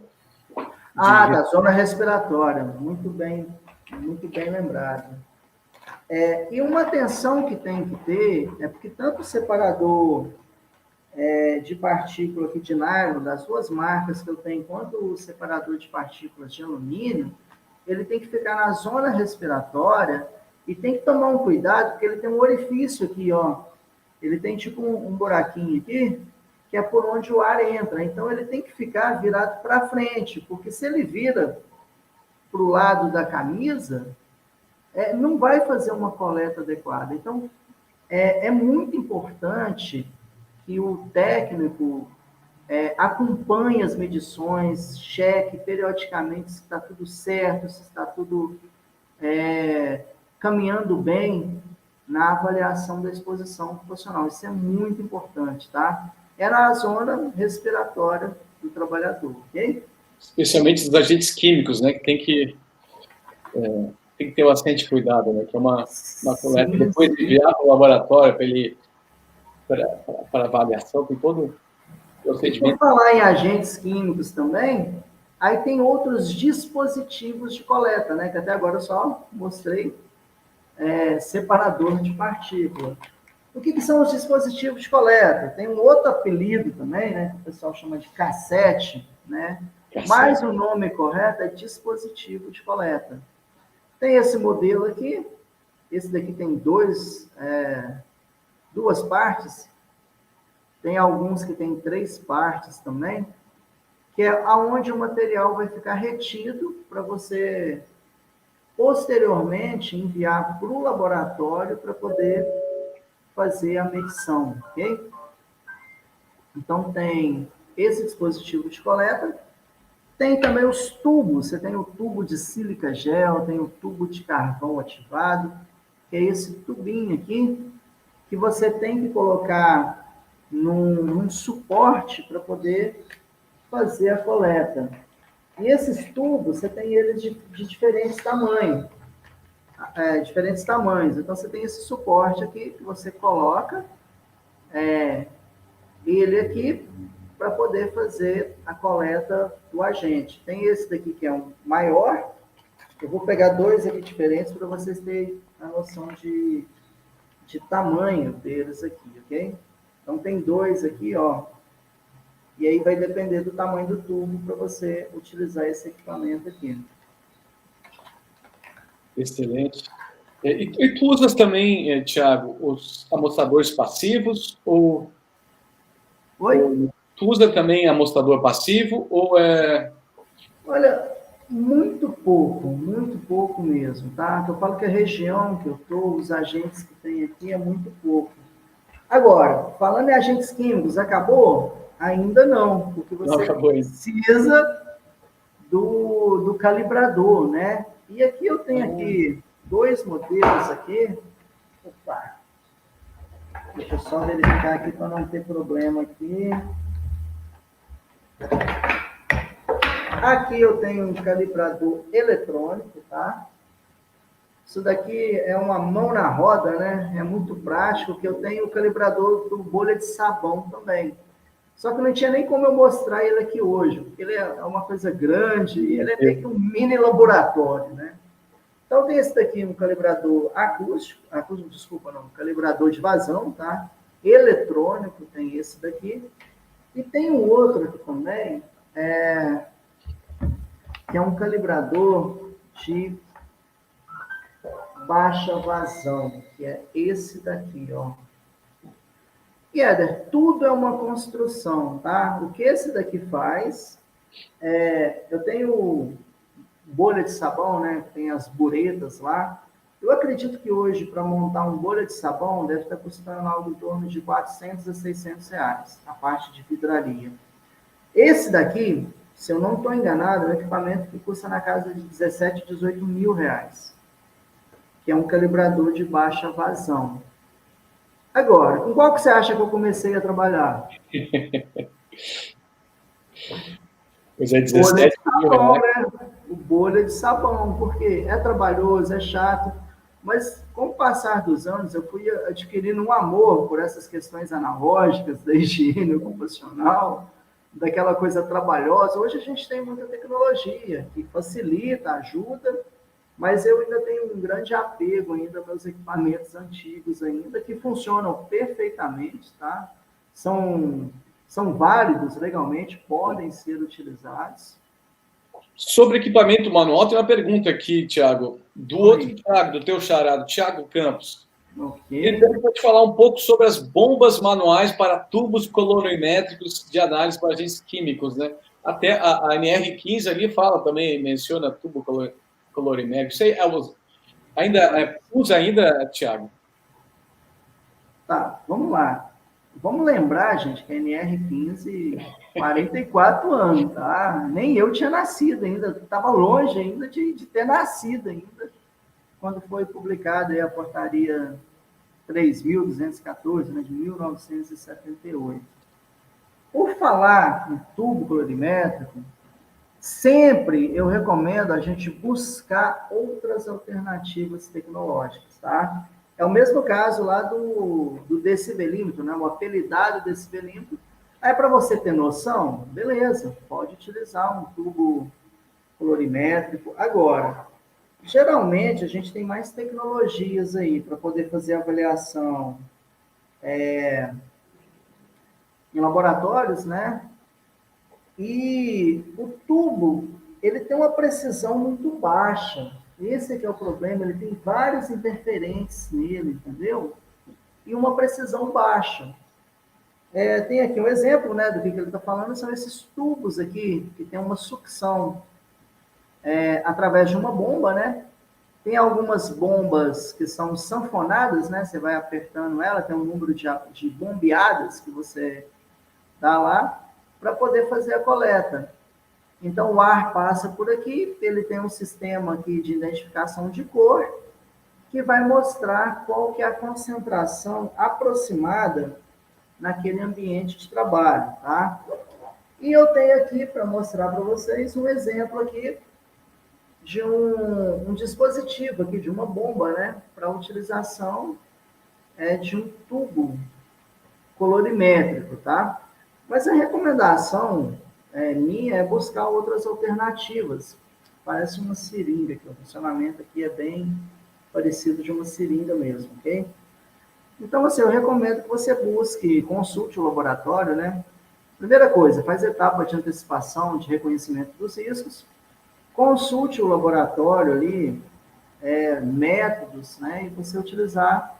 Da zona respiratória, muito bem lembrado. E uma atenção que tem que ter é porque tanto o separador de partícula aqui de nylon, das duas marcas que eu tenho, quanto o separador de partículas de alumínio, ele tem que ficar na zona respiratória e tem que tomar um cuidado, porque ele tem um orifício aqui, ó. Ele tem tipo um buraquinho aqui, que é por onde o ar entra. Então, ele tem que ficar virado para frente, porque se ele vira para o lado da camisa, não vai fazer uma coleta adequada. Então, é muito importante que o técnico acompanhe as medições, cheque periodicamente se está tudo certo, se está tudo caminhando bem na avaliação da exposição ocupacional. Isso é muito importante, tá? É na zona respiratória do trabalhador, ok? Especialmente dos agentes químicos, né? Que tem que ter bastante cuidado, né? Que é uma coleta, depois de enviar para o laboratório para avaliação, tem todo o procedimento. Por falar em agentes químicos também, aí tem outros dispositivos de coleta, né? Que até agora eu só mostrei separador de partícula. O que são os dispositivos de coleta? Tem um outro apelido também, né? Que o pessoal chama de cassete, né? Mas o nome correto é dispositivo de coleta. Tem esse modelo aqui, esse daqui tem duas partes, tem alguns que tem 3 partes também, que é aonde o material vai ficar retido para você posteriormente enviar para o laboratório para poder fazer a medição, ok? Então tem esse dispositivo de coleta, tem também os tubos, você tem o tubo de sílica gel, tem o tubo de carvão ativado, que é esse tubinho aqui, que você tem que colocar num suporte para poder fazer a coleta. E esses tubos, você tem eles de diferentes tamanhos. Então, você tem esse suporte aqui que você coloca ele aqui para poder fazer a coleta do agente. Tem esse daqui que é um maior. Eu vou pegar 2 aqui diferentes para vocês terem a noção de tamanho deles aqui, ok? Então, tem 2 aqui, ó. E aí vai depender do tamanho do tubo para você utilizar esse equipamento aqui. Excelente. E tu usas também, Thiago, os amostradores passivos? Oi? Tu usa também amostrador passivo ou é... Olha, muito pouco mesmo, tá? Eu falo que a região que eu estou, os agentes que tem aqui é muito pouco. Agora, falando em agentes químicos, acabou? Ainda não, porque você precisa do calibrador, né? E aqui eu tenho aqui 2 modelos aqui. Opa! Deixa eu só verificar aqui para não ter problema aqui. Aqui eu tenho um calibrador eletrônico, tá? Isso daqui é uma mão na roda, né? É muito prático, que eu tenho o calibrador do bolha de sabão também. Só que não tinha nem como eu mostrar ele aqui hoje, porque ele é uma coisa grande, e ele é meio que um mini laboratório, né? Então tem esse daqui, um calibrador calibrador de vazão, tá? Eletrônico, tem esse daqui. E tem um outro aqui também, que é um calibrador de baixa vazão, que é esse daqui, ó. E, Éder, tudo é uma construção, tá? O que esse daqui faz, eu tenho bolha de sabão, né? Tem as buretas lá. Eu acredito que hoje, para montar um bolha de sabão, deve estar custando algo em torno de 400 a 600 reais, a parte de vidraria. Esse daqui, se eu não estou enganado, é um equipamento que custa na casa de 17, 18 mil reais, que é um calibrador de baixa vazão. Agora, com qual que você acha que eu comecei a trabalhar? Pois é, Bolha de 17 mil sabão, reais. né? O bolha de sabão, porque é trabalhoso, é chato, mas com o passar dos anos eu fui adquirindo um amor por essas questões analógicas da higiene ocupacional, daquela coisa trabalhosa. Hoje a gente tem muita tecnologia que facilita, ajuda, mas eu ainda tenho um grande apego ainda aos meus equipamentos antigos ainda, que funcionam perfeitamente, tá? São, são válidos legalmente, podem ser utilizados. Sobre equipamento manual, tem uma pergunta aqui, Thiago, do outro Oi, Thiago, do teu charado, Thiago Campos. ok. Ele pode falar um pouco sobre as bombas manuais para tubos colorimétricos de análise para agentes químicos, né? Até a NR15 ali fala também, menciona tubo colorimétrico. Você usa ainda, Thiago? Tá, vamos lá. Vamos lembrar, gente, que a NR15, 44 anos, tá? Nem eu tinha nascido ainda, estava longe ainda de ter nascido ainda, quando foi publicada aí a portaria 3.214, né, de 1978. Por falar em tubo colorimétrico, sempre eu recomendo a gente buscar outras alternativas tecnológicas, tá? É o mesmo caso lá do decibelímetro, né? O apelidado decibelímetro. Aí, para você ter noção, beleza, pode utilizar um tubo colorimétrico. Agora, geralmente a gente tem mais tecnologias aí para poder fazer avaliação em laboratórios, né? E o tubo, ele tem uma precisão muito baixa. Esse que é o problema, ele tem vários interferentes nele, entendeu? E uma precisão baixa. Tem aqui um exemplo, né, do que ele está falando, são esses tubos aqui, que tem uma sucção através de uma bomba, né? Tem algumas bombas que são sanfonadas, né? Você vai apertando ela, tem um número de bombeadas que você dá lá para poder fazer a coleta. Então, o ar passa por aqui, ele tem um sistema aqui de identificação de cor, que vai mostrar qual que é a concentração aproximada naquele ambiente de trabalho, tá? E eu tenho aqui para mostrar para vocês um exemplo aqui de um dispositivo aqui, de uma bomba, né? Para utilização de um tubo colorimétrico, tá? Mas a recomendação minha é buscar outras alternativas. Parece uma seringa, que o funcionamento aqui é bem parecido de uma seringa mesmo, ok? Então, assim, eu recomendo que você busque, consulte o laboratório, né? Primeira coisa, faz etapa de antecipação, de reconhecimento dos riscos, consulte o laboratório ali, métodos, né? E você utilizar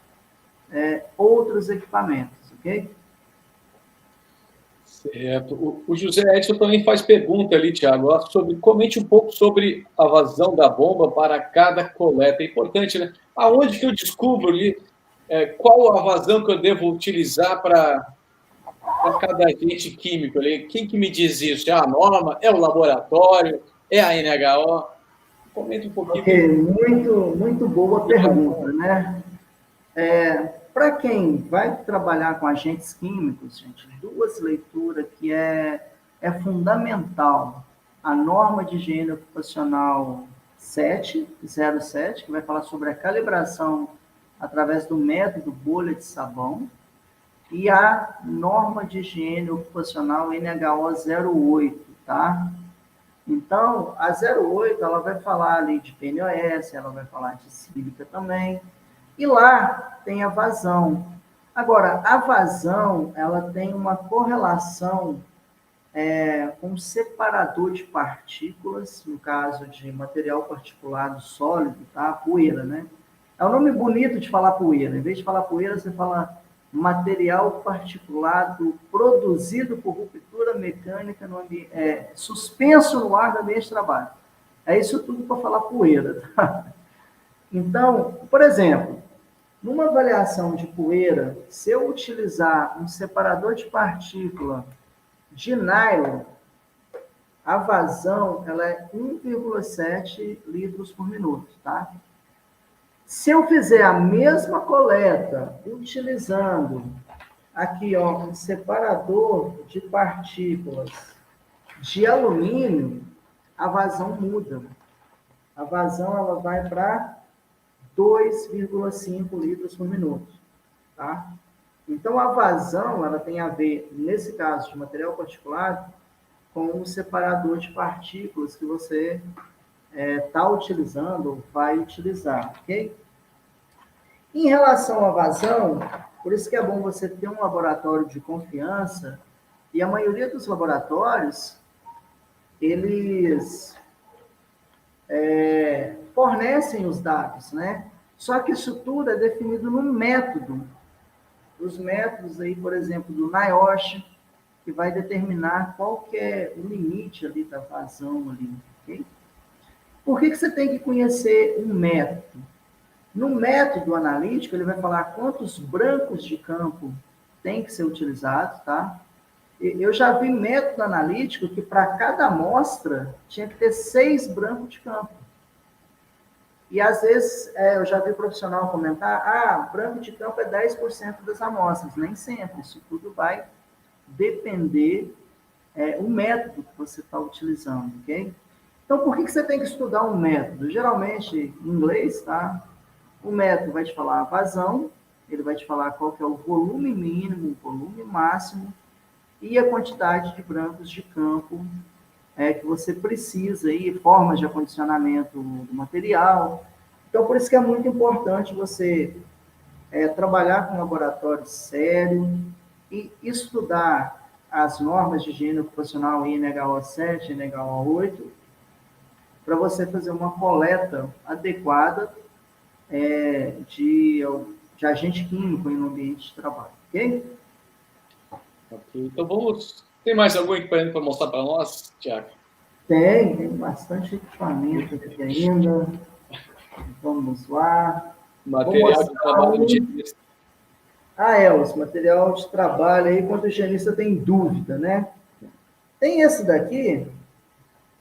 outros equipamentos, ok? Certo. O José Edson também faz pergunta ali, Thiago, comente um pouco sobre a vazão da bomba para cada coleta. É importante, né? Aonde que eu descubro ali qual a vazão que eu devo utilizar para cada agente químico ali? Quem que me diz isso? É a norma? É o laboratório? É a NHO? Comenta um pouquinho. Ok, muito, muito boa pergunta, né? Para quem vai trabalhar com agentes químicos, gente, duas leituras que é fundamental. A norma de higiene ocupacional 707, que vai falar sobre a calibração através do método bolha de sabão, e a norma de higiene ocupacional NHO 08, tá? Então, a 08, ela vai falar ali de PNOS, ela vai falar de sílica também, e lá tem a vazão. Agora, a vazão, ela tem uma correlação com um separador de partículas, no caso de material particulado sólido, tá? Poeira, né? É um nome bonito de falar poeira. Em vez de falar poeira, você fala material particulado produzido por ruptura mecânica no ambiente, suspenso no ar do ambiente de trabalho. É isso tudo para falar poeira, tá? Então, por exemplo, numa avaliação de poeira, se eu utilizar um separador de partícula de nylon, a vazão ela é 1,7 litros por minuto, tá? Se eu fizer a mesma coleta utilizando aqui, ó, um separador de partículas de alumínio, a vazão muda. A vazão ela vai para 2,5 litros por minuto, tá? Então, a vazão, ela tem a ver, nesse caso de material particulado, com o separador de partículas que você está utilizando ou vai utilizar, ok? Em relação à vazão, por isso que é bom você ter um laboratório de confiança, e a maioria dos laboratórios, eles fornecem os dados, né? Só que isso tudo é definido no método. Os métodos aí, por exemplo, do NIOSH, que vai determinar qual que é o limite ali da vazão ali, ok? Por que você tem que conhecer um método? No método analítico, ele vai falar quantos brancos de campo tem que ser utilizado, tá? Eu já vi método analítico que para cada amostra tinha que ter 6 brancos de campo. E às vezes eu já vi profissional comentar, branco de campo é 10% das amostras. Nem sempre, isso tudo vai depender o método que você está utilizando, ok? Então, por que você tem que estudar um método? Geralmente, em inglês, tá? O método vai te falar a vazão, ele vai te falar qual que é o volume mínimo, o volume máximo e a quantidade de brancos de campo que você precisa, aí, formas de acondicionamento do material. Então, por isso que é muito importante você trabalhar com um laboratório sério e estudar as normas de higiene ocupacional INHO7, INHO8, para você fazer uma coleta adequada de agente químico no ambiente de trabalho, ok? Ok, então vamos... Tem mais algum equipamento para mostrar para nós, Tiago? Tem bastante equipamento aqui ainda. Vamos lá. Material de trabalho de higienista. Os material de trabalho aí, quando o higienista tem dúvida, né? Tem esse daqui,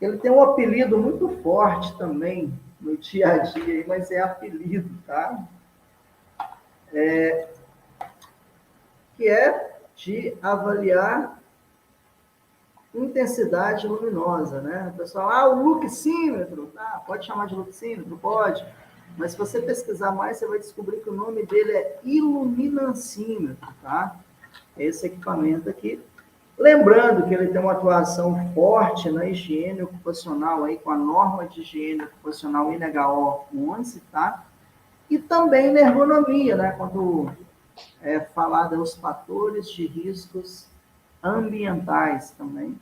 ele tem um apelido muito forte também no dia a dia, mas é apelido, tá? Que é de avaliar intensidade luminosa, né? O pessoal, o luxímetro, pode chamar de luxímetro? Pode. Mas se você pesquisar mais, você vai descobrir que o nome dele é iluminancímetro, tá? Esse equipamento aqui. Lembrando que ele tem uma atuação forte na higiene ocupacional, aí, com a norma de higiene ocupacional INHO 11, tá? E também na ergonomia, né? Quando falar dos fatores de riscos ambientais também,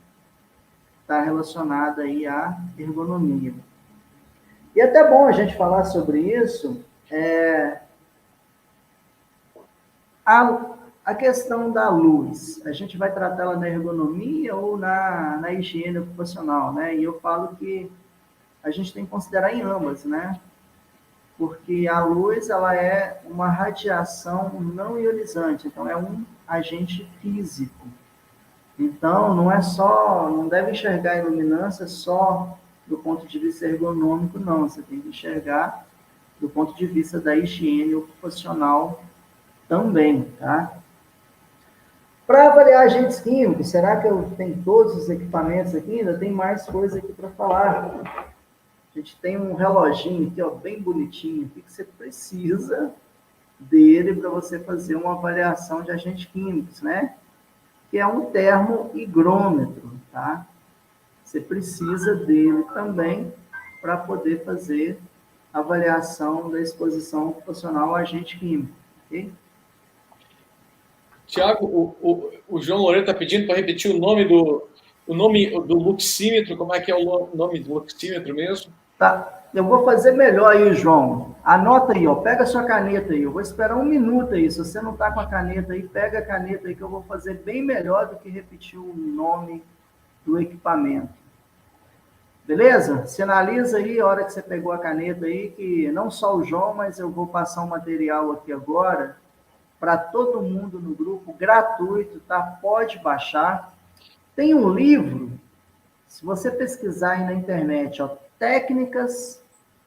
está relacionado aí à ergonomia. E é até bom a gente falar sobre isso, a questão da luz. A gente vai tratá-la na ergonomia ou na higiene ocupacional, né? E eu falo que a gente tem que considerar em ambas, né? Porque a luz, ela é uma radiação não ionizante, então é um agente físico. Então, não deve enxergar a iluminância só do ponto de vista ergonômico, não. Você tem que enxergar do ponto de vista da higiene ocupacional também, tá? Para avaliar agentes químicos, será que eu tenho todos os equipamentos aqui? Ainda tem mais coisa aqui para falar. A gente tem um reloginho aqui, ó, bem bonitinho, que você precisa dele para você fazer uma avaliação de agentes químicos, né? Que é um termohigrômetro, tá? Você precisa dele também para poder fazer a avaliação da exposição ocupacional a agente químico, ok? Tiago, o João Loureiro está pedindo para repetir o nome do luxímetro. Como é que é o nome do luxímetro mesmo? Tá, eu vou fazer melhor aí, João. Anota aí, ó, pega a sua caneta aí. Eu vou esperar 1 minuto aí. Se você não está com a caneta aí, pega a caneta aí que eu vou fazer bem melhor do que repetir o nome do equipamento. Beleza? Sinaliza aí a hora que você pegou a caneta aí, que não só o João, mas eu vou passar um material aqui agora para todo mundo no grupo, gratuito, tá? Pode baixar. Tem um livro, se você pesquisar aí na internet, ó, Técnicas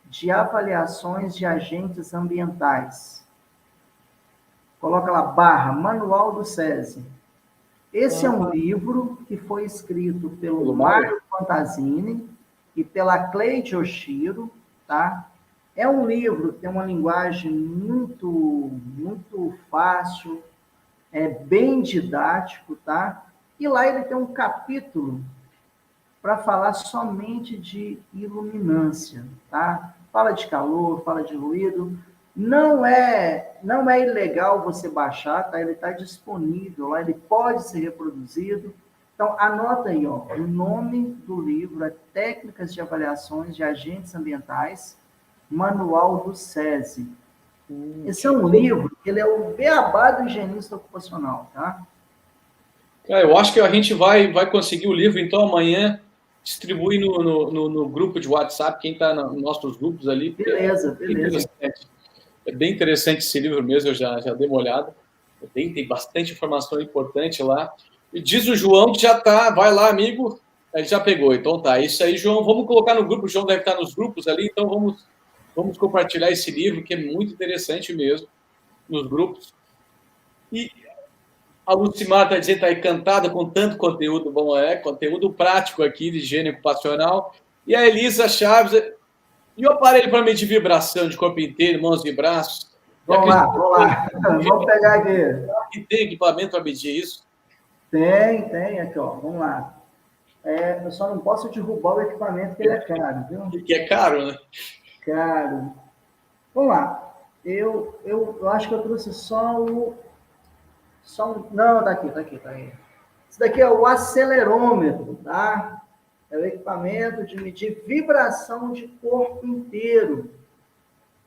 de Avaliações de Agentes Ambientais. Coloca lá, barra, Manual do SESI. Esse é um livro que foi escrito pelo Mário Fantasini e pela Cleide Oshiro, tá? É um livro que tem uma linguagem muito fácil, é bem didático, tá? E lá ele tem um capítulo para falar somente de iluminância, tá? Fala de calor, fala de ruído. Não é ilegal você baixar, tá? Ele está disponível lá, ele pode ser reproduzido. Então, anota aí, ó, o nome do livro é Técnicas de Avaliações de Agentes Ambientais, Manual do SESI. Esse é um livro, ele é o beabá do higienista ocupacional, tá? Eu acho que a gente vai conseguir o livro, então, amanhã, distribuir no grupo de WhatsApp, quem está nos nossos grupos ali. Beleza. É bem interessante esse livro mesmo, eu já dei uma olhada. Tem bastante informação importante lá. E diz o João que já está, vai lá, amigo, ele já pegou. Então tá, isso aí, João, vamos colocar no grupo, o João deve estar nos grupos ali, então vamos compartilhar esse livro, que é muito interessante mesmo, nos grupos. E a Lucimar está dizendo que está encantada com tanto conteúdo bom, conteúdo prático aqui de higiene ocupacional. E a Elisa Chaves, e o aparelho para medir vibração de corpo inteiro, mãos e braços? Vamos lá. Vamos pegar aqui. E tem equipamento para medir isso? Tem aqui, ó. Vamos lá. Eu só não posso derrubar o equipamento, porque ele é caro, viu? Porque é caro, né? Caro. Vamos lá. Eu acho que eu trouxe só um. Não, tá aqui. Isso daqui é o acelerômetro, tá? É o equipamento de medir vibração de corpo inteiro.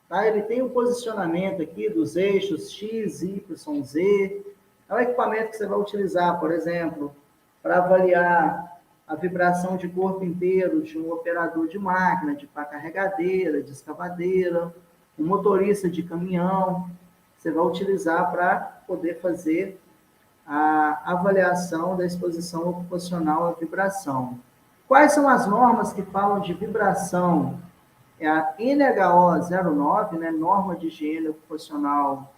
Tá? Ele tem um posicionamento aqui dos eixos X, Y, Z. É um equipamento que você vai utilizar, por exemplo, para avaliar a vibração de corpo inteiro de um operador de máquina, de pá carregadeira, de escavadeira, um motorista de caminhão. Você vai utilizar para poder fazer a avaliação da exposição ocupacional à vibração. Quais são as normas que falam de vibração? É a NHO 09, né, Norma de Higiene Ocupacional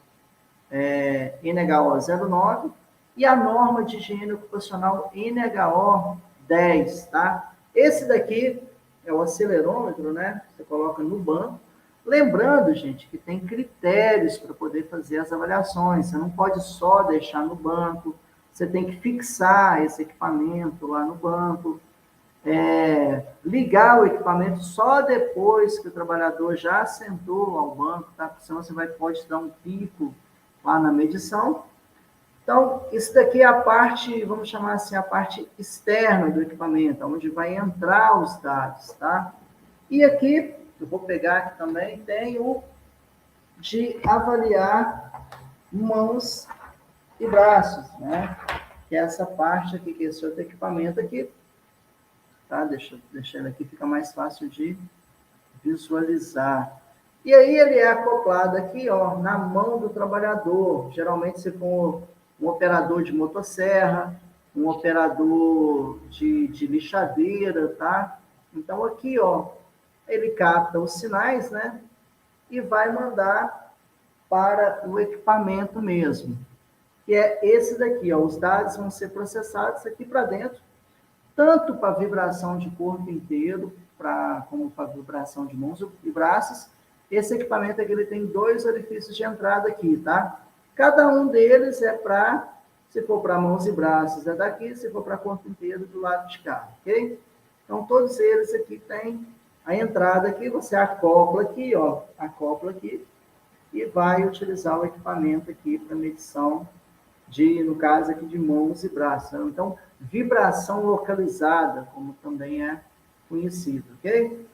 NHO 09, e a Norma de Higiene Ocupacional NHO 10, tá? Esse daqui é o acelerômetro, né? Você coloca no banco. Lembrando, gente, que tem critérios para poder fazer as avaliações. Você não pode só deixar no banco, você tem que fixar esse equipamento lá no banco. Ligar o equipamento só depois que o trabalhador já sentou ao banco, tá? Porque senão você pode dar um pico lá na medição. Então, isso daqui é a parte, vamos chamar assim, a parte externa do equipamento, onde vai entrar os dados, tá? E aqui, eu vou pegar aqui também, tem o de avaliar mãos e braços, né? Que é essa parte aqui, que é esse outro equipamento aqui, tá? Deixa ele aqui, fica mais fácil de visualizar. E aí ele é acoplado aqui, ó, na mão do trabalhador. Geralmente, se for um operador de motosserra, um operador de lixadeira, tá? Então, aqui, ó, ele capta os sinais, né? E vai mandar para o equipamento mesmo. Que é esse daqui, ó. Os dados vão ser processados aqui para dentro, tanto para vibração de corpo inteiro, como para vibração de mãos e braços. Esse equipamento aqui, ele tem 2 orifícios de entrada aqui, tá? Cada um deles é para, se for para mãos e braços, é daqui, se for para corpo inteiro, do lado de cá, ok? Então, todos eles aqui têm a entrada aqui, você acopla aqui, ó, e vai utilizar o equipamento aqui para medição no caso aqui, de mãos e braços. Então, vibração localizada, como também é conhecido, ok?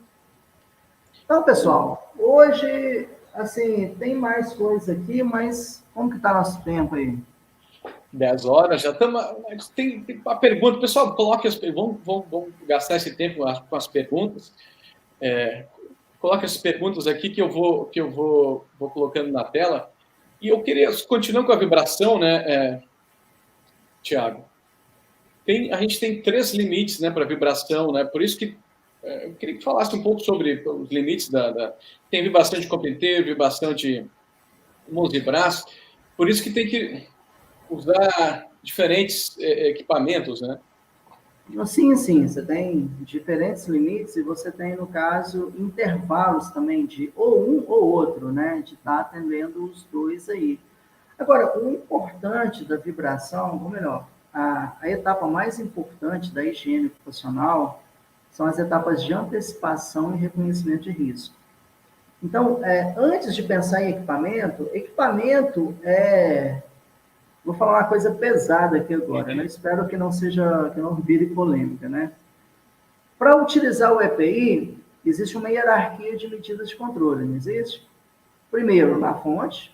Então, pessoal, hoje, assim, tem mais coisa aqui, mas como que está nosso tempo aí? 10 horas, já estamos. Tem uma pergunta. Pessoal, coloque vamos gastar esse tempo com as perguntas. Coloque as perguntas aqui que eu vou colocando na tela. E eu queria, continuando com a vibração, né, Tiago? A gente tem 3 limites, né, para vibração, né? Por isso que eu queria que falasse um pouco sobre os limites Tem vibração de corpo inteiro, vibração de mãos e braços. Por isso que tem que usar diferentes equipamentos, né? Sim, sim, você tem diferentes limites e você tem, no caso, intervalos também de ou um ou outro, né? De estar atendendo os dois aí. Agora, o importante da vibração, ou melhor, a etapa mais importante da higiene ocupacional são as etapas de antecipação e reconhecimento de risco. Então, antes de pensar em equipamento é. Vou falar uma coisa pesada aqui agora, né? Espero que não vire polêmica, né? Para utilizar o EPI, existe uma hierarquia de medidas de controle, não existe? Primeiro na fonte,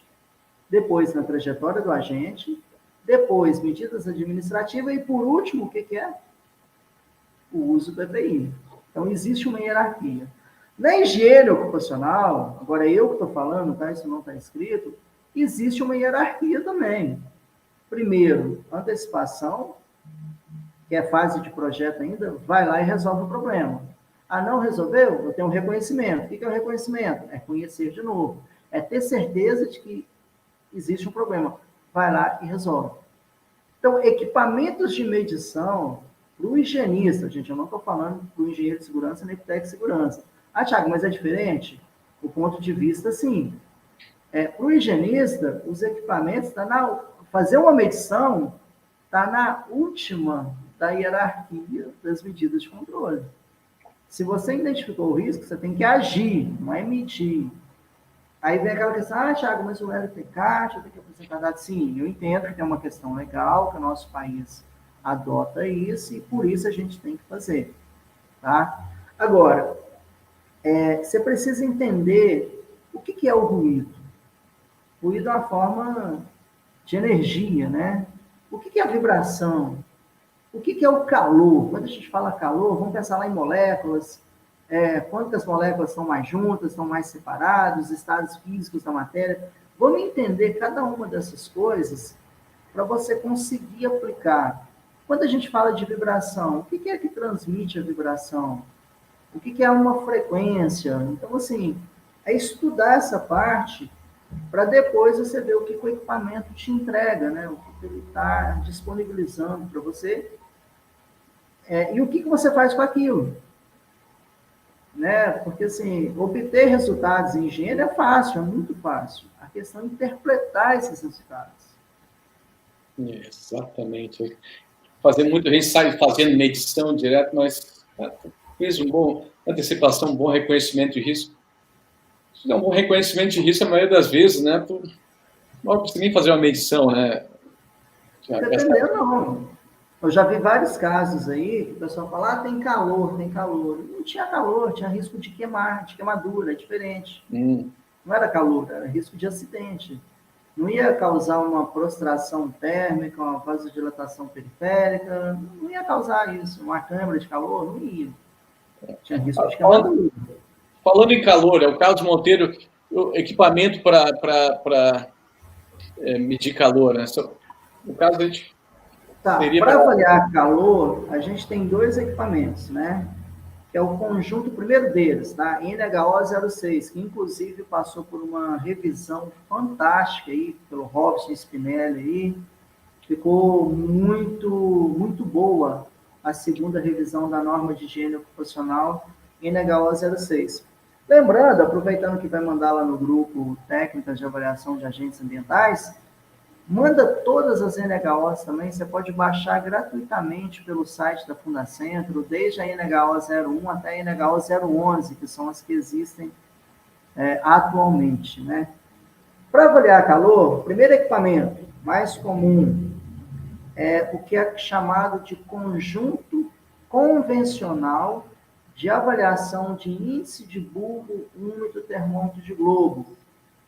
depois na trajetória do agente, depois medidas administrativas e, por último, o que é? O uso do EPI. Então, existe uma hierarquia. Na higiene ocupacional, agora eu que estou falando, tá? Isso não está escrito, existe uma hierarquia também. Primeiro, antecipação, que é fase de projeto ainda, vai lá e resolve o problema. Ah, não resolveu? Eu tenho um reconhecimento. O que é o reconhecimento? É conhecer de novo. É ter certeza de que existe um problema. Vai lá e resolve. Então, equipamentos de medição para o higienista, gente, eu não estou falando para o engenheiro de segurança nem para o técnico de segurança. Ah, Thiago, mas é diferente? O ponto de vista, sim. Para o higienista, os equipamentos fazer uma medição está na última da hierarquia das medidas de controle. Se você identificou o risco, você tem que agir, não é emitir. Aí vem aquela questão, Thiago, mas o LTCAT, eu tenho que apresentar dados. Sim, eu entendo que tem uma questão legal, que o nosso país adota isso, e por isso a gente tem que fazer. Tá? Agora, você precisa entender o que é o ruído. O ruído é uma forma de energia, né? O que é a vibração? O que é o calor? Quando a gente fala calor, vamos pensar lá em moléculas, quantas moléculas estão mais juntas, estão mais separadas, estados físicos da matéria. Vamos entender cada uma dessas coisas para você conseguir aplicar. Quando a gente fala de vibração, o que é que transmite a vibração? O que é uma frequência? Então, assim, é estudar essa parte para depois você ver o que o equipamento te entrega, né? O que ele está disponibilizando para você e o que você faz com aquilo. Né? Porque, assim, obter resultados em engenharia é fácil, é muito fácil. A questão é interpretar esses resultados. Exatamente. A gente sai fazendo medição direto, mas fez uma boa antecipação, um bom reconhecimento de risco. Se dá um bom reconhecimento de risco, a maioria das vezes, né? Não precisa nem fazer uma medição, né? Dependendo, não. Eu já vi vários casos aí que o pessoal fala, tem calor, tem calor. Não tinha calor, tinha risco de queimar, de queimadura, é diferente. Não era calor, era risco de acidente. Não ia causar uma prostração térmica, uma vasodilatação periférica, não ia causar isso. Uma câmara de calor, não ia. Tinha risco de queimadura. Falando em calor, é o Carlos Monteiro, equipamento para medir calor, né? No caso, a gente para avaliar calor, a gente tem 2 equipamentos, né? Que é o conjunto, o primeiro deles, tá? NHO06, que inclusive passou por uma revisão fantástica aí, pelo Robson Spinelli aí. Ficou muito, muito boa a segunda revisão da norma de higiene ocupacional NHO06. Lembrando, aproveitando que vai mandar lá no grupo Técnicas de Avaliação de Agentes Ambientais, manda todas as NHOs também, você pode baixar gratuitamente pelo site da Fundacentro, desde a NHO 01 até a NHO 011, que são as que existem atualmente, né? Para avaliar calor, o primeiro equipamento mais comum é o que é chamado de conjunto convencional de avaliação de índice de bulbo úmido termômetro de globo,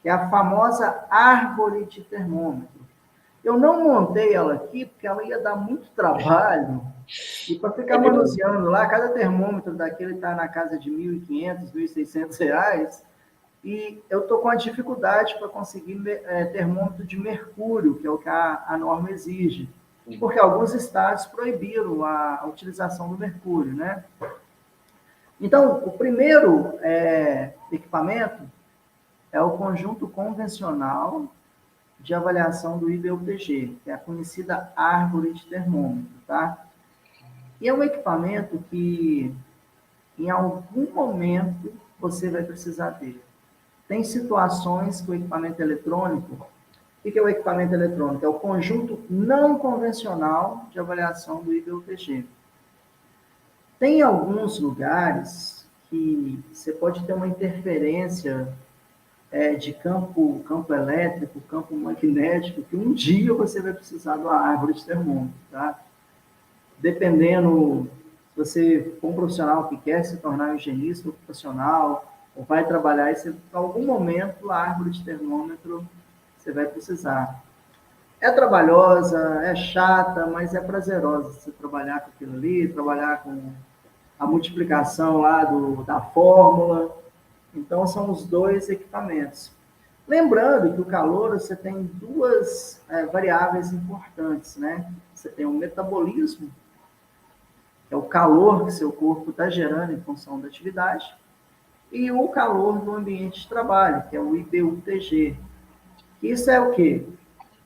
que é a famosa árvore de termômetro. Eu não montei ela aqui porque ela ia dar muito trabalho e para ficar manuseando lá, cada termômetro daquele está na casa de R$ 1.500, R$ 1.600, e eu estou com a dificuldade para conseguir termômetro de mercúrio, que é o que a norma exige, porque alguns estados proibiram a utilização do mercúrio, né? Então, o primeiro equipamento é o conjunto convencional de avaliação do IBUTG, que é a conhecida árvore de termômetro, tá? E é um equipamento que, em algum momento, você vai precisar dele. Tem situações que o equipamento eletrônico... O que é o equipamento eletrônico? É o conjunto não convencional de avaliação do IBUTG. Tem alguns lugares que você pode ter uma interferência de campo elétrico, campo magnético, que um dia você vai precisar de uma árvore de termômetro, tá? Dependendo, se você for um profissional que quer se tornar um higienista ocupacional, ou vai trabalhar, e em algum momento a árvore de termômetro você vai precisar. É trabalhosa, é chata, mas é prazerosa você trabalhar com aquilo ali, trabalhar com a multiplicação lá da fórmula. Então, são os dois equipamentos. Lembrando que o calor, você tem duas variáveis importantes, né? Você tem o metabolismo, que é o calor que seu corpo está gerando em função da atividade, e o calor do ambiente de trabalho, que é o IBUTG. Isso é o quê?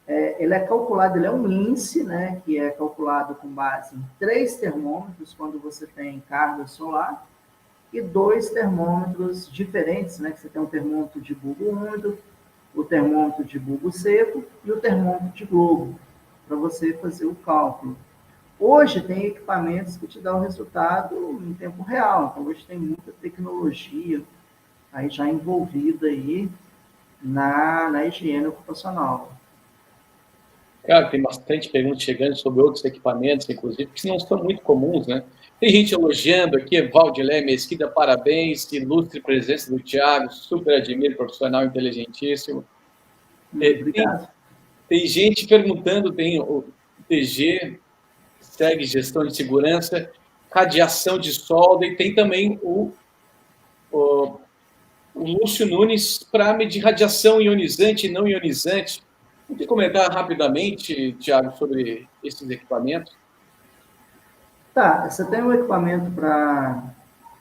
Ele é calculado, ele é um índice, né, que é calculado com base em 3 termômetros, quando você tem carga solar, e 2 termômetros diferentes, né, que você tem um termômetro de bulbo úmido, o termômetro de bulbo seco e o termômetro de globo, para você fazer o cálculo. Hoje tem equipamentos que te dão o resultado em tempo real, então hoje tem muita tecnologia aí já envolvida aí na higiene ocupacional. Cara, tem bastante perguntas chegando sobre outros equipamentos, inclusive, que não são muito comuns, né? Tem gente elogiando aqui, Valdilé Mesquita, parabéns, ilustre presença do Thiago, super admiro, profissional inteligentíssimo. Obrigado. Tem gente perguntando, tem o TG, segue gestão de segurança, radiação de solda, e tem também o Lúcio Nunes para medir radiação ionizante e não ionizante. Pode comentar rapidamente, Thiago, sobre esses equipamentos? Tá, você tem um equipamento para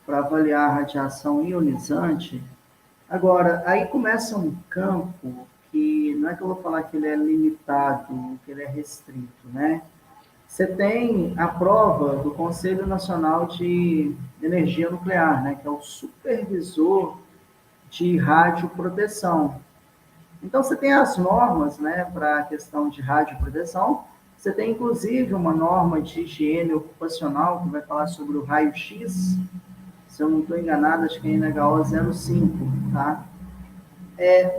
avaliar a radiação ionizante. Agora, aí começa um campo que não é que eu vou falar que ele é limitado, que ele é restrito, né? Você tem a prova do Conselho Nacional de Energia Nuclear, né, que é o supervisor de radioproteção. Então, você tem as normas, né, para a questão de radioproteção. Você tem, inclusive, uma norma de higiene ocupacional que vai falar sobre o raio-x. Se eu não estou enganado, acho que é NHO 05, tá?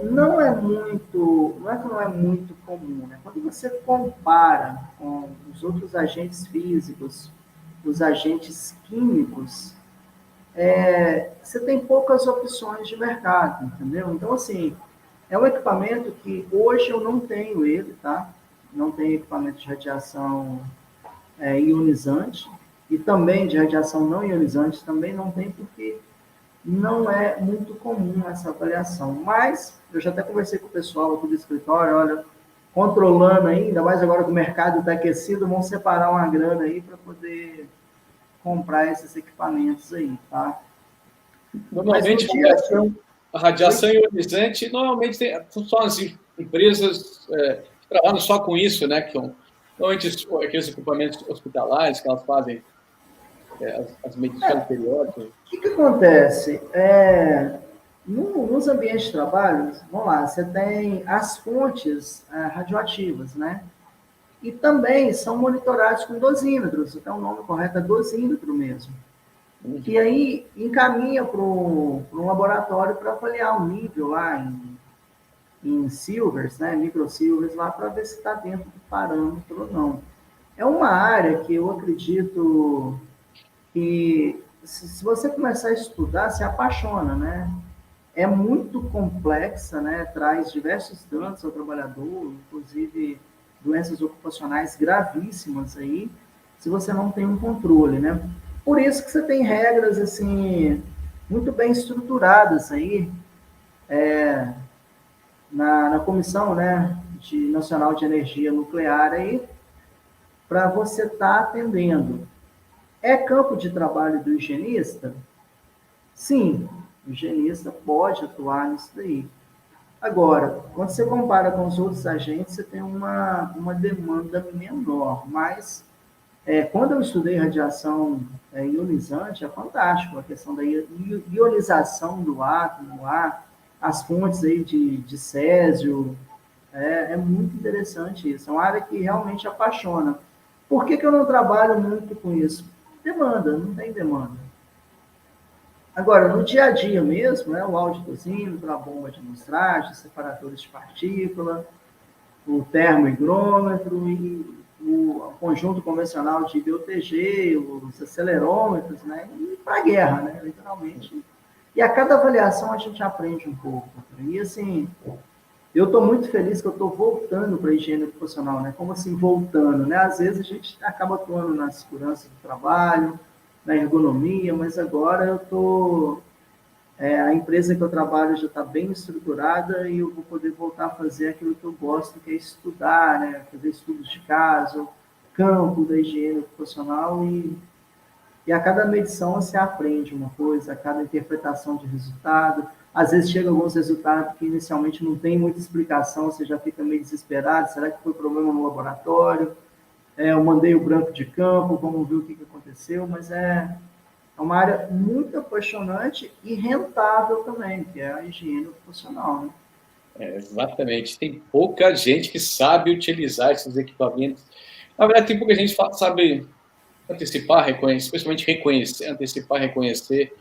Não é que não é muito comum, né? Quando você compara com os outros agentes físicos, os agentes químicos, você tem poucas opções de mercado, entendeu? Então, assim, é um equipamento que hoje eu não tenho ele, tá? Não tenho equipamento de radiação ionizante, e também de radiação não ionizante também não tem, porque não é muito comum essa avaliação. Mas eu já até conversei com o pessoal aqui do escritório, olha, controlando ainda mais agora que o mercado está aquecido, vão separar uma grana aí para poder comprar esses equipamentos aí, tá? Normalmente, a radiação ionizante, normalmente são as empresas que trabalham só com isso, né? Que normalmente aqueles equipamentos hospitalares que elas fazem as medições periódicas. O que acontece? Nos ambientes de trabalho, vamos lá, você tem as fontes radioativas, né? E também são monitorados com dosímetros, então o nome correto é dosímetro mesmo. E aí encaminha para um laboratório para avaliar o nível lá em silvers, né, microsilvers, lá para ver se está dentro do parâmetro ou não. É uma área que eu acredito que, se você começar a estudar, se apaixona, né? É muito complexa, né? Traz diversos danos ao trabalhador, inclusive doenças ocupacionais gravíssimas aí, se você não tem um controle, né? Por isso que você tem regras, assim, muito bem estruturadas aí, na Comissão, né, Nacional de Energia Nuclear aí, para você estar atendendo. É campo de trabalho do higienista? Sim, o higienista pode atuar nisso daí. Agora, quando você compara com os outros agentes, você tem uma demanda menor, mas quando eu estudei radiação ionizante, é fantástico a questão da ionização do átomo no ar, as fontes aí de césio, é muito interessante isso, é uma área que realmente apaixona. Por que eu não trabalho muito com isso? Demanda, não tem demanda. Agora, no dia a dia mesmo, o áudio-dosímetro, a bomba de amostragem, separadores de partícula, o termohigrômetro e o conjunto convencional de BioTG, os acelerômetros, né? E para a guerra, né? Literalmente. E a cada avaliação a gente aprende um pouco. E assim, eu estou muito feliz que eu estou voltando para a higiene ocupacional, né? Como assim, voltando, né? Às vezes a gente acaba atuando na segurança do trabalho, na ergonomia, mas agora eu estou... a empresa que eu trabalho já está bem estruturada e eu vou poder voltar a fazer aquilo que eu gosto, que é estudar, né? Fazer estudos de caso, campo da higiene ocupacional e a cada medição você aprende uma coisa, a cada interpretação de resultado. Às vezes chega alguns resultados que inicialmente não tem muita explicação, você já fica meio desesperado, será que foi problema no laboratório? Eu mandei o branco de campo, vamos ver o que aconteceu, mas é uma área muito apaixonante e rentável também, que é a higiene ocupacional, né? Exatamente. Tem pouca gente que sabe utilizar esses equipamentos. Na verdade, tem pouca gente que sabe antecipar, reconhecer, especialmente antecipar, reconhecer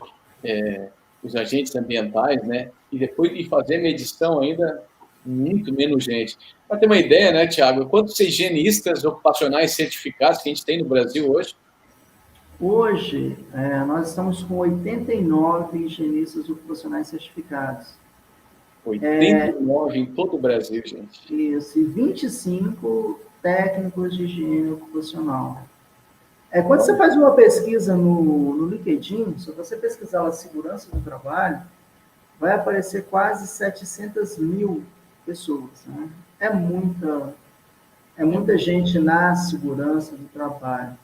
os agentes ambientais, né? E depois de fazer medição ainda, muito menos gente. Para ter uma ideia, né, Tiago, quantos higienistas ocupacionais certificados que a gente tem no Brasil hoje? Hoje, nós estamos com 89 higienistas ocupacionais certificados. 89 em todo o Brasil, gente. Isso, e 25 técnicos de higiene ocupacional. Quando você faz uma pesquisa no LinkedIn, se você pesquisar a segurança do trabalho, vai aparecer quase 700 mil pessoas. Né? É muita gente na segurança do trabalho.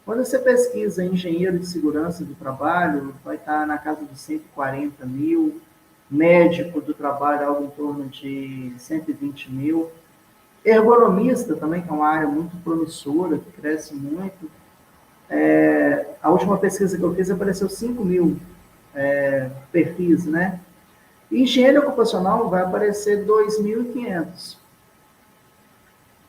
Quando você pesquisa engenheiro de segurança do trabalho, vai estar na casa de 140 mil, médico do trabalho, algo em torno de 120 mil, ergonomista também, que é uma área muito promissora, que cresce muito. A última pesquisa que eu fiz apareceu 5 mil perfis, né? E higiene ocupacional vai aparecer 2.500.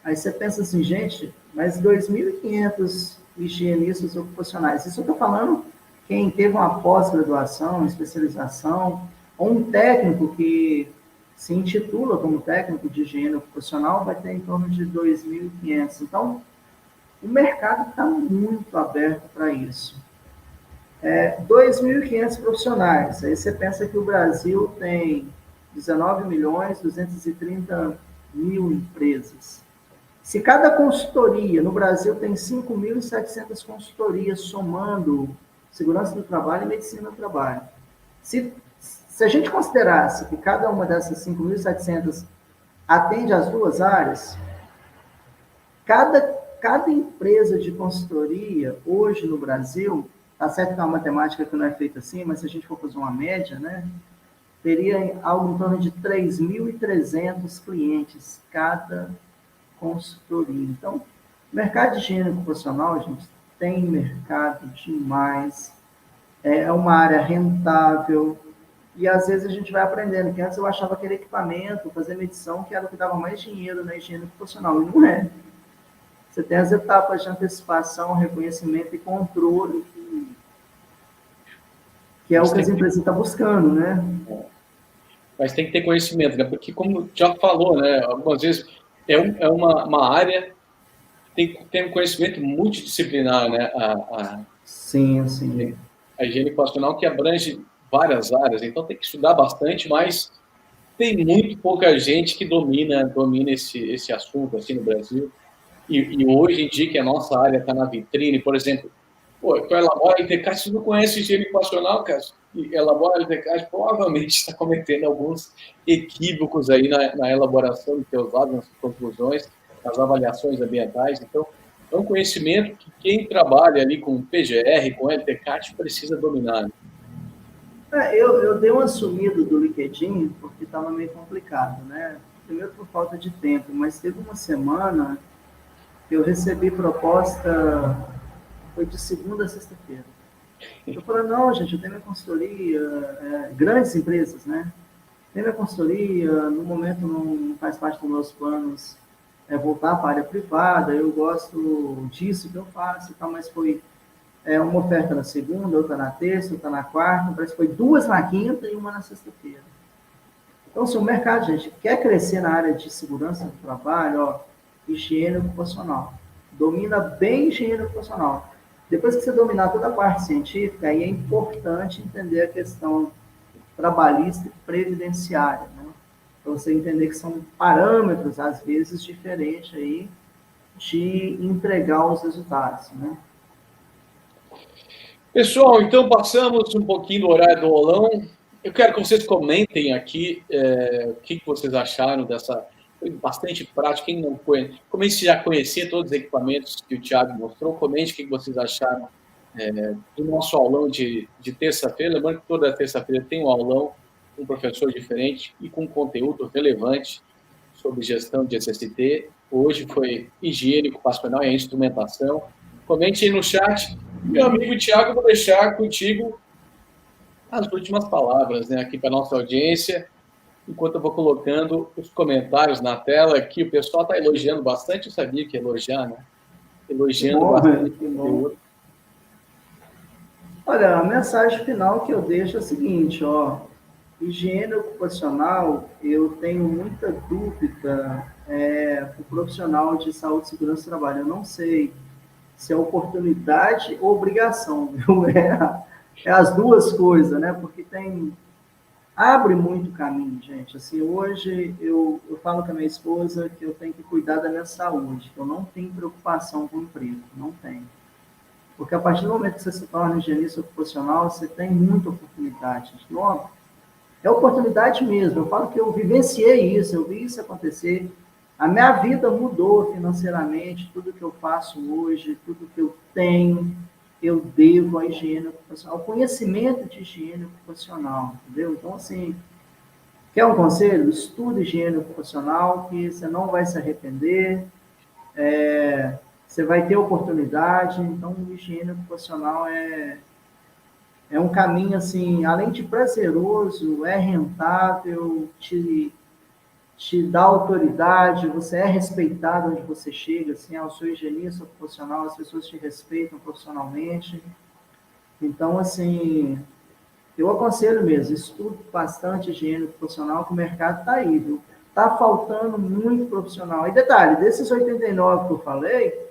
Aí você pensa assim, gente, mas 2.500 higienistas ocupacionais. Isso eu estou falando quem teve uma pós-graduação, uma especialização, ou um técnico que se intitula como técnico de higiene ocupacional, vai ter em torno de 2.500. Então, o mercado está muito aberto para isso. 2.500 profissionais. Aí você pensa que o Brasil tem 19.230.000 empresas. Se cada consultoria, no Brasil tem 5.700 consultorias somando segurança do trabalho e medicina do trabalho. Se a gente considerasse que cada uma dessas 5.700 atende às duas áreas, cada empresa de consultoria hoje no Brasil, tá certo que é uma matemática que não é feita assim, mas se a gente for fazer uma média, né, teria algo em torno de 3.300 clientes cada consultoria. Então, o mercado de higiene ocupacional, gente, tem mercado demais, é uma área rentável, e às vezes a gente vai aprendendo, que antes eu achava que era equipamento, fazer medição, que era o que dava mais dinheiro na higiene ocupacional, e não é. Você tem as etapas de antecipação, reconhecimento e controle, que é o que as empresas estão buscando, né? Mas tem que ter conhecimento, né? Porque, como o Tiago falou, né? Algumas vezes é uma área que tem que ter um conhecimento multidisciplinar, né? Sim, sim. A higiene ocupacional que abrange várias áreas, então tem que estudar bastante, mas tem muito pouca gente que domina esse assunto assim no Brasil. E hoje em dia que a nossa área está na vitrine, por exemplo, pô, tu elabora LTCAT, você não conhece higiene ocupacional, cara, e elabora LTCAT, provavelmente está cometendo alguns equívocos aí na elaboração dos teus dados, nas conclusões, nas avaliações ambientais. Então, é um conhecimento que quem trabalha ali com PGR, com LTCAT, precisa dominar. Eu dei uma sumida do LinkedIn porque estava meio complicado, né? Primeiro por falta de tempo, mas teve uma semana que eu recebi proposta, foi de segunda a sexta-feira. Eu falei, não, gente, eu tenho minha consultoria, grandes empresas, né? Tenho minha consultoria, no momento não faz parte dos meus planos voltar para a área privada, eu gosto disso que eu faço e tal, mas foi uma oferta na segunda, outra na terça, outra na quarta, parece que foi 2 na quinta e uma na sexta-feira. Então, se o mercado, gente, quer crescer na área de segurança do trabalho, ó, higiene ocupacional. Domina bem higiene ocupacional. Depois que você dominar toda a parte científica, aí é importante entender a questão trabalhista e previdenciária, né? Para você entender que são parâmetros, às vezes, diferentes aí de entregar os resultados, né? Pessoal, então passamos um pouquinho do horário do aulão. Eu quero que vocês comentem aqui o que vocês acharam dessa... Foi bastante prático. Quem não conhece, comece já a conhecer todos os equipamentos que o Thiago mostrou. Comente o que vocês acharam do nosso aulão de terça-feira. Lembrando que toda terça-feira tem um aulão com um professor diferente e com conteúdo relevante sobre gestão de SST. Hoje foi higiene ocupacional e instrumentação. Comente aí no chat. Meu amigo Thiago, vou deixar contigo as últimas palavras, né, aqui para a nossa audiência, enquanto eu vou colocando os comentários na tela aqui. O pessoal está elogiando bastante, eu sabia que ia elogiar, né? Elogiando bastante. Bom. Olha, a mensagem final que eu deixo é a seguinte, ó, higiene ocupacional, eu tenho muita dúvida para o profissional de saúde e segurança do trabalho. Eu não sei se é oportunidade ou obrigação, viu? É as duas coisas, né? Porque abre muito caminho, gente. Assim, hoje eu falo com a minha esposa que eu tenho que cuidar da minha saúde, que eu não tenho preocupação com o emprego, não tenho. Porque a partir do momento que você se torna higienista ocupacional, você tem muita oportunidade. Logo, é oportunidade mesmo. Eu falo que eu vivenciei isso, eu vi isso acontecer. A minha vida mudou financeiramente, tudo que eu faço hoje, tudo que eu tenho, eu devo à higiene ocupacional, ao conhecimento de higiene ocupacional, entendeu? Então, assim, quer um conselho? Estude higiene ocupacional, que você não vai se arrepender, você vai ter oportunidade. Então, higiene ocupacional é um caminho, assim, além de prazeroso, é rentável, te dá autoridade, você é respeitado onde você chega, assim, ao seu higienista profissional, as pessoas te respeitam profissionalmente. Então, assim, eu aconselho mesmo, estude bastante higiene profissional, que o mercado está aí, viu? Está faltando muito profissional. E detalhe, desses 89 que eu falei,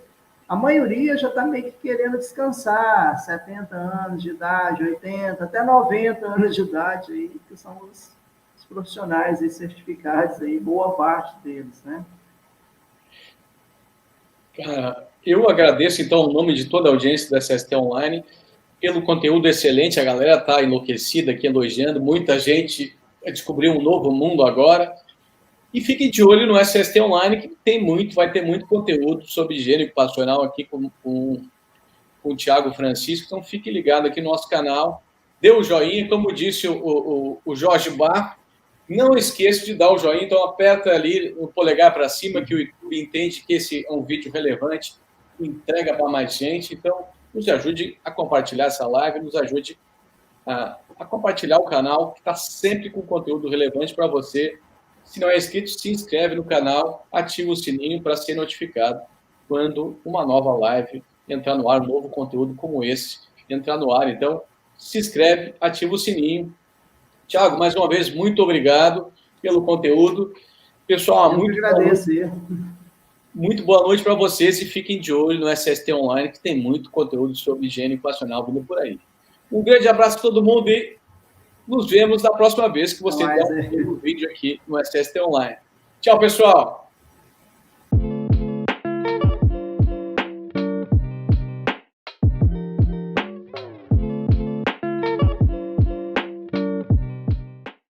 a maioria já está meio que querendo descansar, 70 anos de idade, 80, até 90 anos de idade, aí, que são os profissionais aí, certificados, aí, boa parte deles, né? Eu agradeço, então, o nome de toda a audiência da SST Online, pelo conteúdo excelente. A galera está enlouquecida aqui, elogiando. Muita gente descobriu um novo mundo agora. E fiquem de olho no SST Online, que vai ter muito conteúdo sobre higiene ocupacional aqui com o Thiago Francisco. Então, fique ligado aqui no nosso canal. Dê o joinha, como disse o Jorge Bar. Não esqueça de dar o joinha, então aperta ali o polegar para cima, que o YouTube entende que esse é um vídeo relevante, entrega para mais gente. Então, nos ajude a compartilhar essa live, nos ajude a compartilhar o canal, que está sempre com conteúdo relevante para você. Se não é inscrito, se inscreve no canal, ativa o sininho para ser notificado quando uma nova live entrar no ar, um novo conteúdo como esse entrar no ar. Então, se inscreve, ativa o sininho. Thiago, mais uma vez, muito obrigado pelo conteúdo. Pessoal, muito boa noite para vocês e fiquem de olho no SST Online, que tem muito conteúdo sobre higiene ocupacional vindo por aí. Um grande abraço a todo mundo e nos vemos na próxima vez que você der um vídeo aqui no SST Online. Tchau, pessoal!